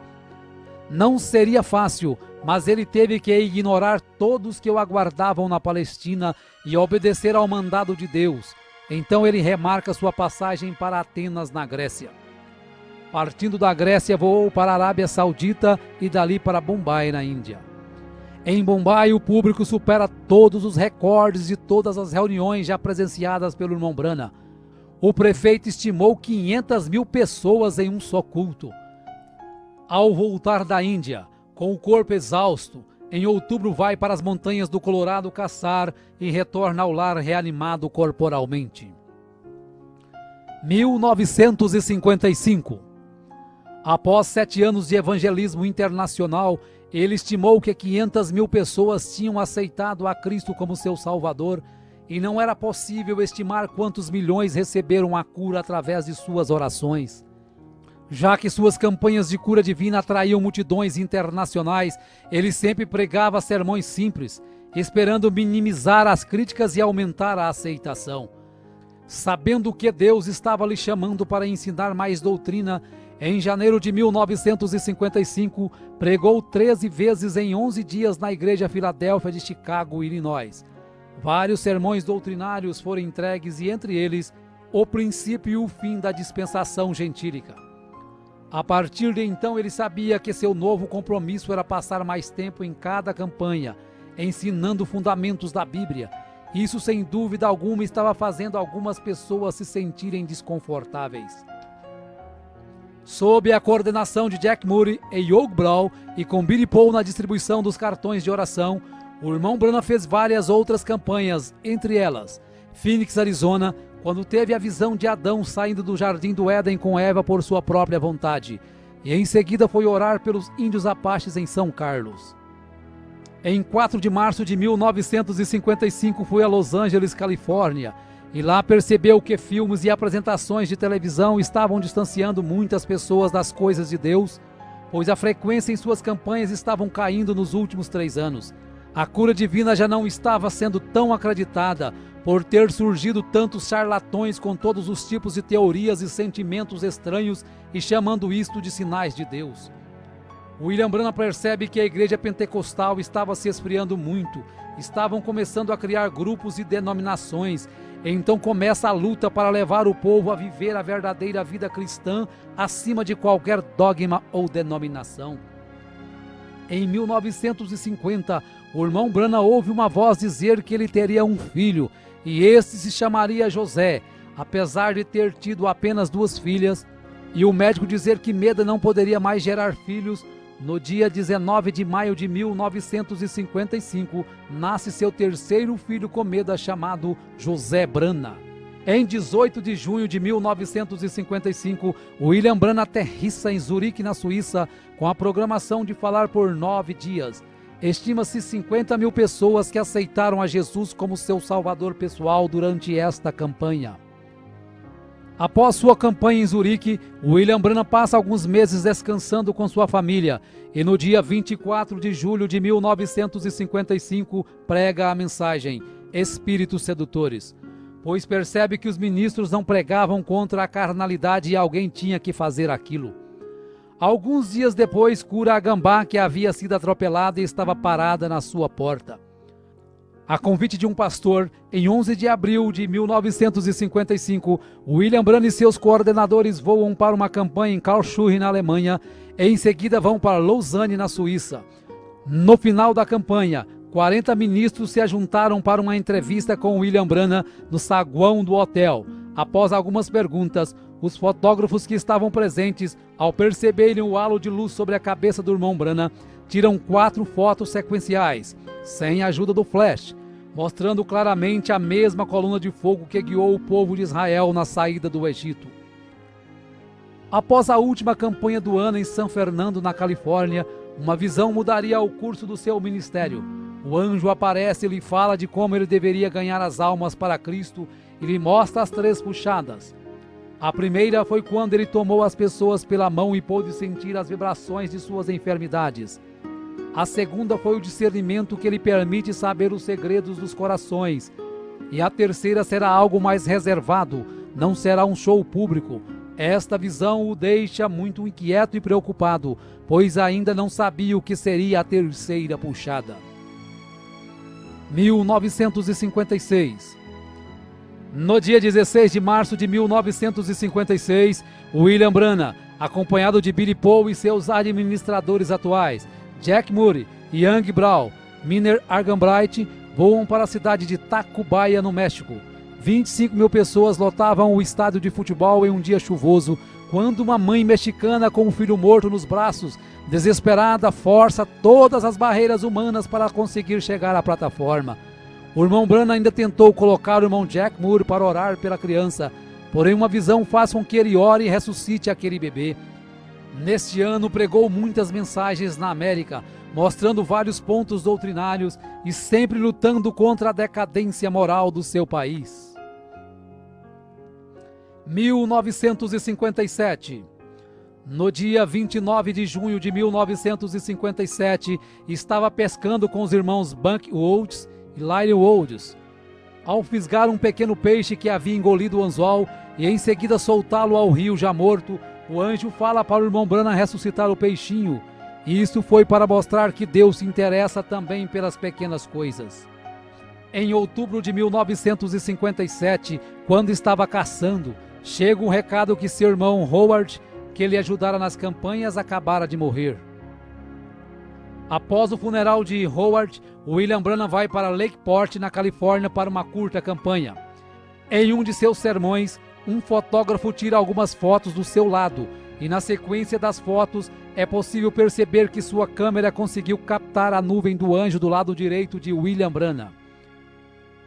Não seria fácil, mas ele teve que ignorar todos que o aguardavam na Palestina e obedecer ao mandado de Deus. Então ele remarca sua passagem para Atenas, na Grécia. Partindo da Grécia, voou para a Arábia Saudita e dali para Bombai, na Índia. Em Bombai, o público supera todos os recordes de todas as reuniões já presenciadas pelo irmão Branham. O prefeito estimou 500 mil pessoas em um só culto. Ao voltar da Índia, com o corpo exausto, em outubro vai para as montanhas do Colorado caçar e retorna ao lar reanimado corporalmente. 1955. Após 7 anos de evangelismo internacional, ele estimou que 500 mil pessoas tinham aceitado a Cristo como seu Salvador e não era possível estimar quantos milhões receberam a cura através de suas orações. Já que suas campanhas de cura divina atraíam multidões internacionais, ele sempre pregava sermões simples, esperando minimizar as críticas e aumentar a aceitação. Sabendo que Deus estava lhe chamando para ensinar mais doutrina, em janeiro de 1955, pregou 13 vezes em 11 dias na Igreja Filadélfia de Chicago, Illinois. Vários sermões doutrinários foram entregues e, entre eles, o princípio e o fim da dispensação gentílica. A partir de então, ele sabia que seu novo compromisso era passar mais tempo em cada campanha, ensinando fundamentos da Bíblia. Isso, sem dúvida alguma, estava fazendo algumas pessoas se sentirem desconfortáveis. Sob a coordenação de Jack Moody e Hugh Brown e com Billy Paul na distribuição dos cartões de oração, o irmão Branham fez várias outras campanhas, entre elas Phoenix, Arizona, quando teve a visão de Adão saindo do jardim do Éden com Eva por sua própria vontade, e em seguida foi orar pelos índios apaches em São Carlos. Em 4 de março de 1955 foi a Los Angeles, Califórnia, e lá percebeu que filmes e apresentações de televisão estavam distanciando muitas pessoas das coisas de Deus, pois a frequência em suas campanhas estavam caindo nos últimos 3 anos. A cura divina já não estava sendo tão acreditada, por ter surgido tantos charlatões com todos os tipos de teorias e sentimentos estranhos e chamando isto de sinais de Deus. William Branham percebe que a igreja pentecostal estava se esfriando muito, estavam começando a criar grupos e denominações, então começa a luta para levar o povo a viver a verdadeira vida cristã acima de qualquer dogma ou denominação. Em 1950, o irmão Branham ouve uma voz dizer que ele teria um filho, e este se chamaria José, apesar de ter tido apenas 2 filhas, e o médico dizer que Meda não poderia mais gerar filhos. No dia 19 de maio de 1955, nasce seu 3º filho com Meda, chamado José Branham. Em 18 de junho de 1955, William Branham aterrissa em Zurique, na Suíça, com a programação de falar por 9 dias. Estima-se 50 mil pessoas que aceitaram a Jesus como seu salvador pessoal durante esta campanha. Após sua campanha em Zurique, William Branham passa alguns meses descansando com sua família e no dia 24 de julho de 1955 prega a mensagem Espíritos Sedutores, pois percebe que os ministros não pregavam contra a carnalidade e alguém tinha que fazer aquilo. Alguns dias depois, cura a gambá que havia sido atropelada e estava parada na sua porta. A convite de um pastor, em 11 de abril de 1955, William Branham e seus coordenadores voam para uma campanha em Karlsruhe, na Alemanha, e em seguida vão para Lausanne, na Suíça. No final da campanha, 40 ministros se ajuntaram para uma entrevista com William Branham no saguão do hotel. Após algumas perguntas, os fotógrafos que estavam presentes, ao perceberem o halo de luz sobre a cabeça do irmão Branham, tiram 4 fotos sequenciais, sem a ajuda do flash, mostrando claramente a mesma coluna de fogo que guiou o povo de Israel na saída do Egito. Após a última campanha do ano em San Fernando, na Califórnia, uma visão mudaria o curso do seu ministério. O anjo aparece e lhe fala de como ele deveria ganhar as almas para Cristo e lhe mostra as 3 puxadas. A primeira foi quando ele tomou as pessoas pela mão e pôde sentir as vibrações de suas enfermidades. A segunda foi o discernimento que lhe permite saber os segredos dos corações. E a terceira será algo mais reservado, não será um show público. Esta visão o deixa muito inquieto e preocupado, pois ainda não sabia o que seria a terceira puxada. 1956. No dia 16 de março de 1956, William Branham, acompanhado de Billy Paul e seus administradores atuais, Jack Murray, Young Brown, Miner Arganbright, voam para a cidade de Tacubaya, no México. 25 mil pessoas lotavam o estádio de futebol em um dia chuvoso, quando uma mãe mexicana com um filho morto nos braços, desesperada, força todas as barreiras humanas para conseguir chegar à plataforma. O irmão Branham ainda tentou colocar o irmão Jack Moore para orar pela criança, porém uma visão faz com que ele ore e ressuscite aquele bebê. Neste ano pregou muitas mensagens na América, mostrando vários pontos doutrinários e sempre lutando contra a decadência moral do seu país. 1957. No dia 29 de junho de 1957, estava pescando com os irmãos Buck Woods e Larry Woods. Ao fisgar um pequeno peixe que havia engolido o anzol e em seguida soltá-lo ao rio já morto, o anjo fala para o irmão Branham ressuscitar o peixinho. E isso foi para mostrar que Deus se interessa também pelas pequenas coisas. Em outubro de 1957, quando estava caçando, chega um recado que seu irmão Howard, que ele ajudara nas campanhas, acabara de morrer. Após o funeral de Howard, William Branham vai para Lakeport, na Califórnia, para uma curta campanha. Em um de seus sermões, um fotógrafo tira algumas fotos do seu lado, e na sequência das fotos é possível perceber que sua câmera conseguiu captar a nuvem do anjo do lado direito de William Branham.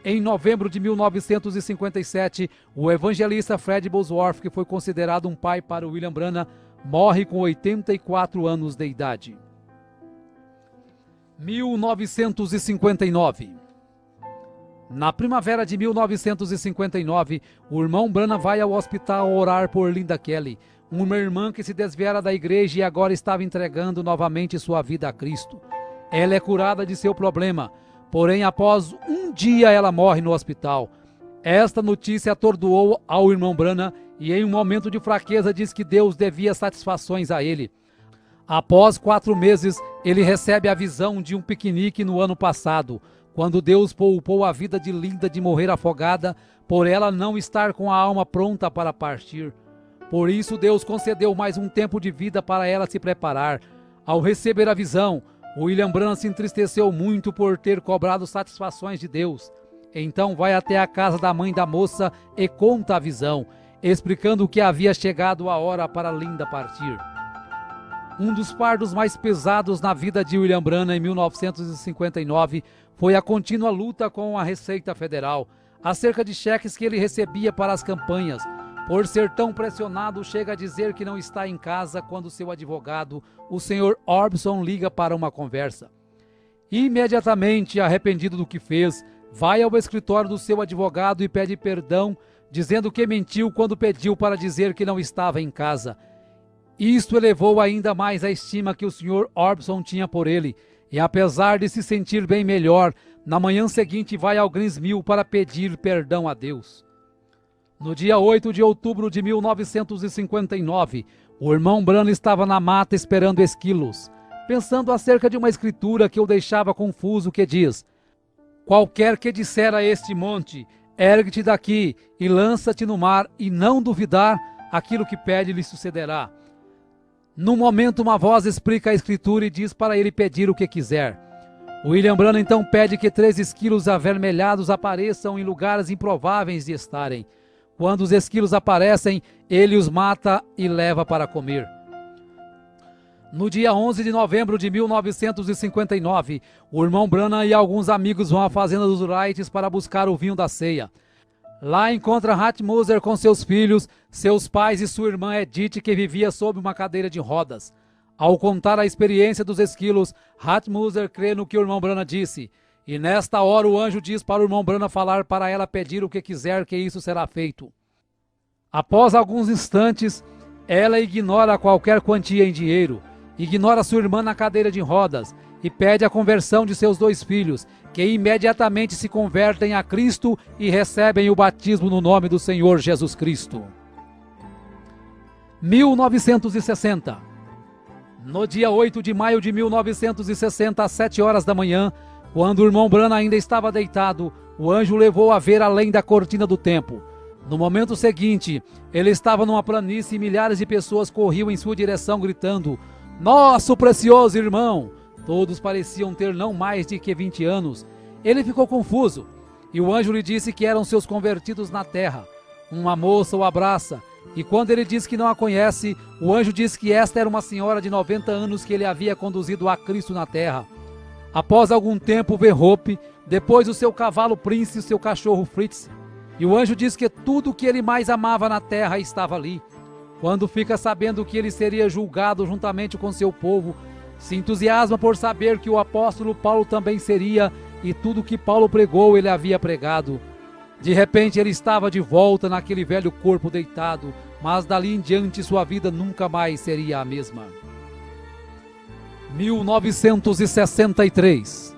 Em novembro de 1957, o evangelista Fred Bosworth, que foi considerado um pai para William Branham, morre com 84 anos de idade. 1959. Na primavera de 1959, o irmão Branham vai ao hospital orar por Linda Kelly, uma irmã que se desviara da igreja e agora estava entregando novamente sua vida a Cristo. Ela é curada de seu problema, porém após um dia ela morre no hospital. Esta notícia atordoou ao irmão Branham e em um momento de fraqueza diz que Deus devia satisfações a ele. Após 4 meses, ele recebe a visão de um piquenique no ano passado, quando Deus poupou a vida de Linda de morrer afogada, por ela não estar com a alma pronta para partir. Por isso Deus concedeu mais um tempo de vida para ela se preparar. Ao receber a visão, William Branham se entristeceu muito por ter cobrado satisfações de Deus. Então vai até a casa da mãe da moça e conta a visão, explicando que havia chegado a hora para Linda partir. Um dos fardos mais pesados na vida de William Branham em 1959 foi a contínua luta com a Receita Federal, acerca de cheques que ele recebia para as campanhas. Por ser tão pressionado, chega a dizer que não está em casa quando seu advogado, o Sr. Orbison, liga para uma conversa. Imediatamente, arrependido do que fez, vai ao escritório do seu advogado e pede perdão, dizendo que mentiu quando pediu para dizer que não estava em casa. Isto elevou ainda mais a estima que o Sr. Orbison tinha por ele, e apesar de se sentir bem melhor, na manhã seguinte vai ao Greens Mill para pedir perdão a Deus. No dia 8 de outubro de 1959, o irmão Branham estava na mata esperando esquilos, pensando acerca de uma escritura que o deixava confuso, que diz: qualquer que disser a este monte, ergue-te daqui e lança-te no mar, e não duvidar, aquilo que pede lhe sucederá. No momento, uma voz explica a escritura e diz para ele pedir o que quiser. William Branham então pede que 3 esquilos avermelhados apareçam em lugares improváveis de estarem. Quando os esquilos aparecem, ele os mata e leva para comer. No dia 11 de novembro de 1959, o irmão Branham e alguns amigos vão à fazenda dos Wrights para buscar o vinho da ceia. Lá encontra Hat Moser com seus filhos, seus pais e sua irmã Edith, que vivia sob uma cadeira de rodas. Ao contar a experiência dos esquilos, Hat Moser crê no que o irmão Branham disse. E nesta hora o anjo diz para o irmão Branham falar para ela pedir o que quiser, que isso será feito. Após alguns instantes, ela ignora qualquer quantia em dinheiro, ignora sua irmã na cadeira de rodas e pede a conversão de seus 2 filhos, que imediatamente se convertem a Cristo e recebem o batismo no nome do Senhor Jesus Cristo. 1960. No dia 8 de maio de 1960, às 7 horas da manhã, quando o irmão Branham ainda estava deitado, o anjo o levou a ver além da cortina do templo. No momento seguinte, ele estava numa planície e milhares de pessoas corriam em sua direção gritando: "Nosso precioso irmão!" Todos pareciam ter não mais de que 20 anos. Ele ficou confuso e o anjo lhe disse que eram seus convertidos na terra. Uma moça o abraça e quando ele diz que não a conhece, o anjo diz que esta era uma senhora de 90 anos que ele havia conduzido a Cristo na terra. Após algum tempo vê Hope, depois o seu cavalo Prince e o seu cachorro Fritz. E o anjo diz que tudo o que ele mais amava na terra estava ali. Quando fica sabendo que ele seria julgado juntamente com seu povo, se entusiasma por saber que o apóstolo Paulo também seria, e tudo que Paulo pregou ele havia pregado. De repente ele estava de volta naquele velho corpo deitado, mas dali em diante sua vida nunca mais seria a mesma. 1963.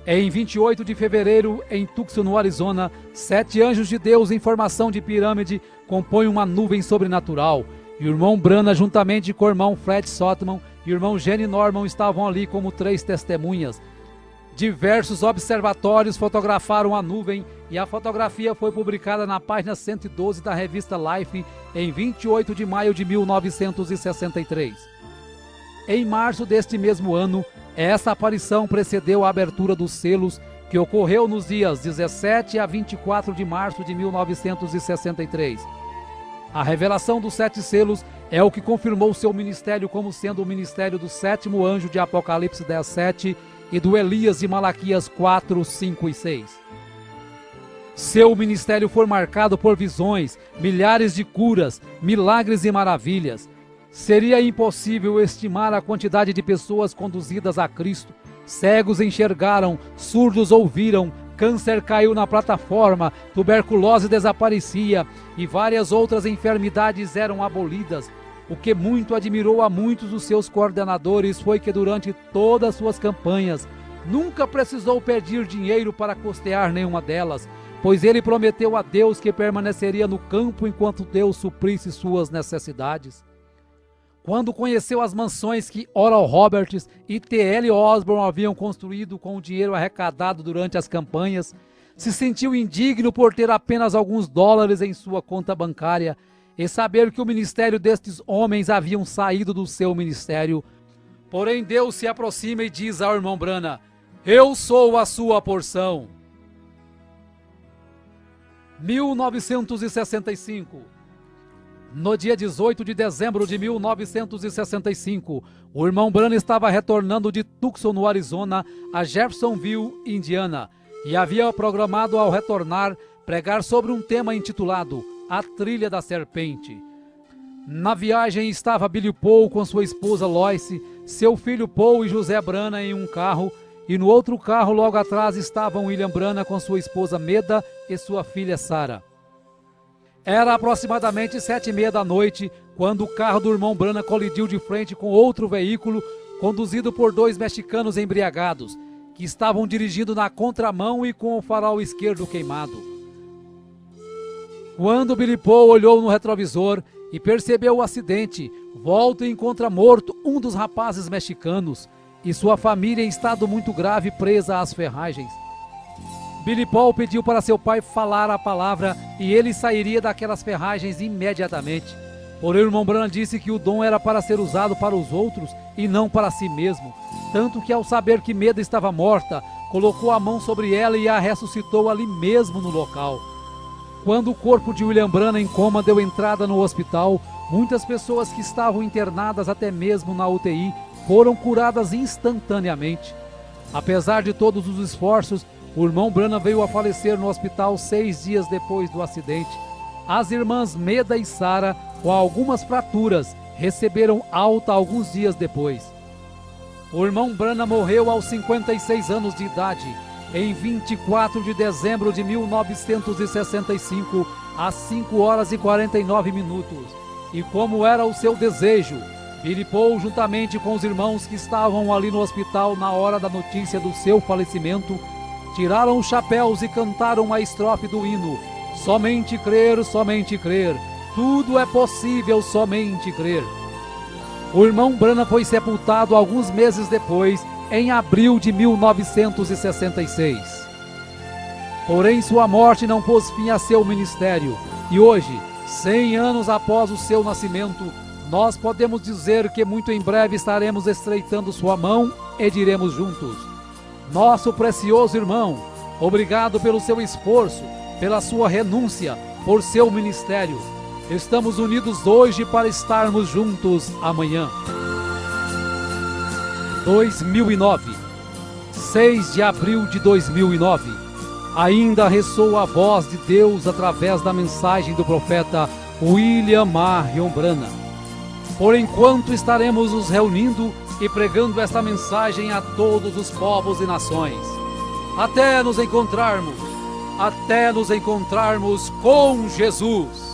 Em 28 de fevereiro, em Tucson, no Arizona, 7 anjos de Deus em formação de pirâmide compõem uma nuvem sobrenatural. E o irmão Branham, juntamente com o irmão Fred Sotman e o irmão Gene Norman, estavam ali como 3 testemunhas. Diversos observatórios fotografaram a nuvem e a fotografia foi publicada na página 112 da revista Life em 28 de maio de 1963. Em março deste mesmo ano, essa aparição precedeu a abertura dos selos, que ocorreu nos dias 17 a 24 de março de 1963. A revelação dos 7 selos é o que confirmou seu ministério como sendo o ministério do 7º anjo de Apocalipse 10:7 e do Elias de Malaquias 4, 5 e 6. Seu ministério foi marcado por visões, milhares de curas, milagres e maravilhas. Seria impossível estimar a quantidade de pessoas conduzidas a Cristo. Cegos enxergaram, surdos ouviram, câncer caiu na plataforma, tuberculose desaparecia e várias outras enfermidades eram abolidas. O que muito admirou a muitos dos seus coordenadores foi que durante todas as suas campanhas nunca precisou pedir dinheiro para custear nenhuma delas, pois ele prometeu a Deus que permaneceria no campo enquanto Deus suprisse suas necessidades. Quando conheceu as mansões que Oral Roberts e T.L. Osborne haviam construído com o dinheiro arrecadado durante as campanhas, se sentiu indigno por ter apenas alguns dólares em sua conta bancária e saber que o ministério destes homens haviam saído do seu ministério. Porém, Deus se aproxima e diz ao irmão Branham: "Eu sou a sua porção." 1965. No dia 18 de dezembro de 1965, o irmão Branham estava retornando de Tucson, no Arizona, a Jeffersonville, Indiana, e havia programado ao retornar pregar sobre um tema intitulado A Trilha da Serpente. Na viagem estava Billy Paul com sua esposa Lois, seu filho Paul e José Branham em um carro, e no outro carro logo atrás estavam William Branham com sua esposa Meda e sua filha Sarah. Era aproximadamente 7:30 da noite, quando o carro do irmão Branham colidiu de frente com outro veículo, conduzido por 2 mexicanos embriagados, que estavam dirigindo na contramão e com o farol esquerdo queimado. Quando Billy Paul olhou no retrovisor e percebeu o acidente, volta e encontra morto um dos rapazes mexicanos, e sua família em estado muito grave presa às ferragens. Billy Paul pediu para seu pai falar a palavra e ele sairia daquelas ferragens imediatamente. Porém, o irmão Branham disse que o dom era para ser usado para os outros e não para si mesmo. Tanto que, ao saber que Meda estava morta, colocou a mão sobre ela e a ressuscitou ali mesmo no local. Quando o corpo de William Branham em coma deu entrada no hospital, muitas pessoas que estavam internadas até mesmo na UTI foram curadas instantaneamente. Apesar de todos os esforços, o irmão Branham veio a falecer no hospital 6 dias depois do acidente. As irmãs Meda e Sarah, com algumas fraturas, receberam alta alguns dias depois. O irmão Branham morreu aos 56 anos de idade, em 24 de dezembro de 1965, às 5 horas e 49 minutos. E como era o seu desejo, Billy Paul, juntamente com os irmãos que estavam ali no hospital na hora da notícia do seu falecimento, tiraram os chapéus e cantaram a estrofe do hino: somente crer, tudo é possível, somente crer. O irmão Branham foi sepultado alguns meses depois, em abril de 1966. Porém, sua morte não pôs fim a seu ministério, e hoje, 100 anos após o seu nascimento, nós podemos dizer que muito em breve estaremos estreitando sua mão e diremos juntos: nosso precioso irmão, obrigado pelo seu esforço, pela sua renúncia, por seu ministério. Estamos unidos hoje para estarmos juntos amanhã. 2009, 6 de abril de 2009. Ainda ressoa a voz de Deus através da mensagem do profeta William Marion Branham. Por enquanto estaremos nos reunindo e pregando esta mensagem a todos os povos e nações. Até nos encontrarmos com Jesus.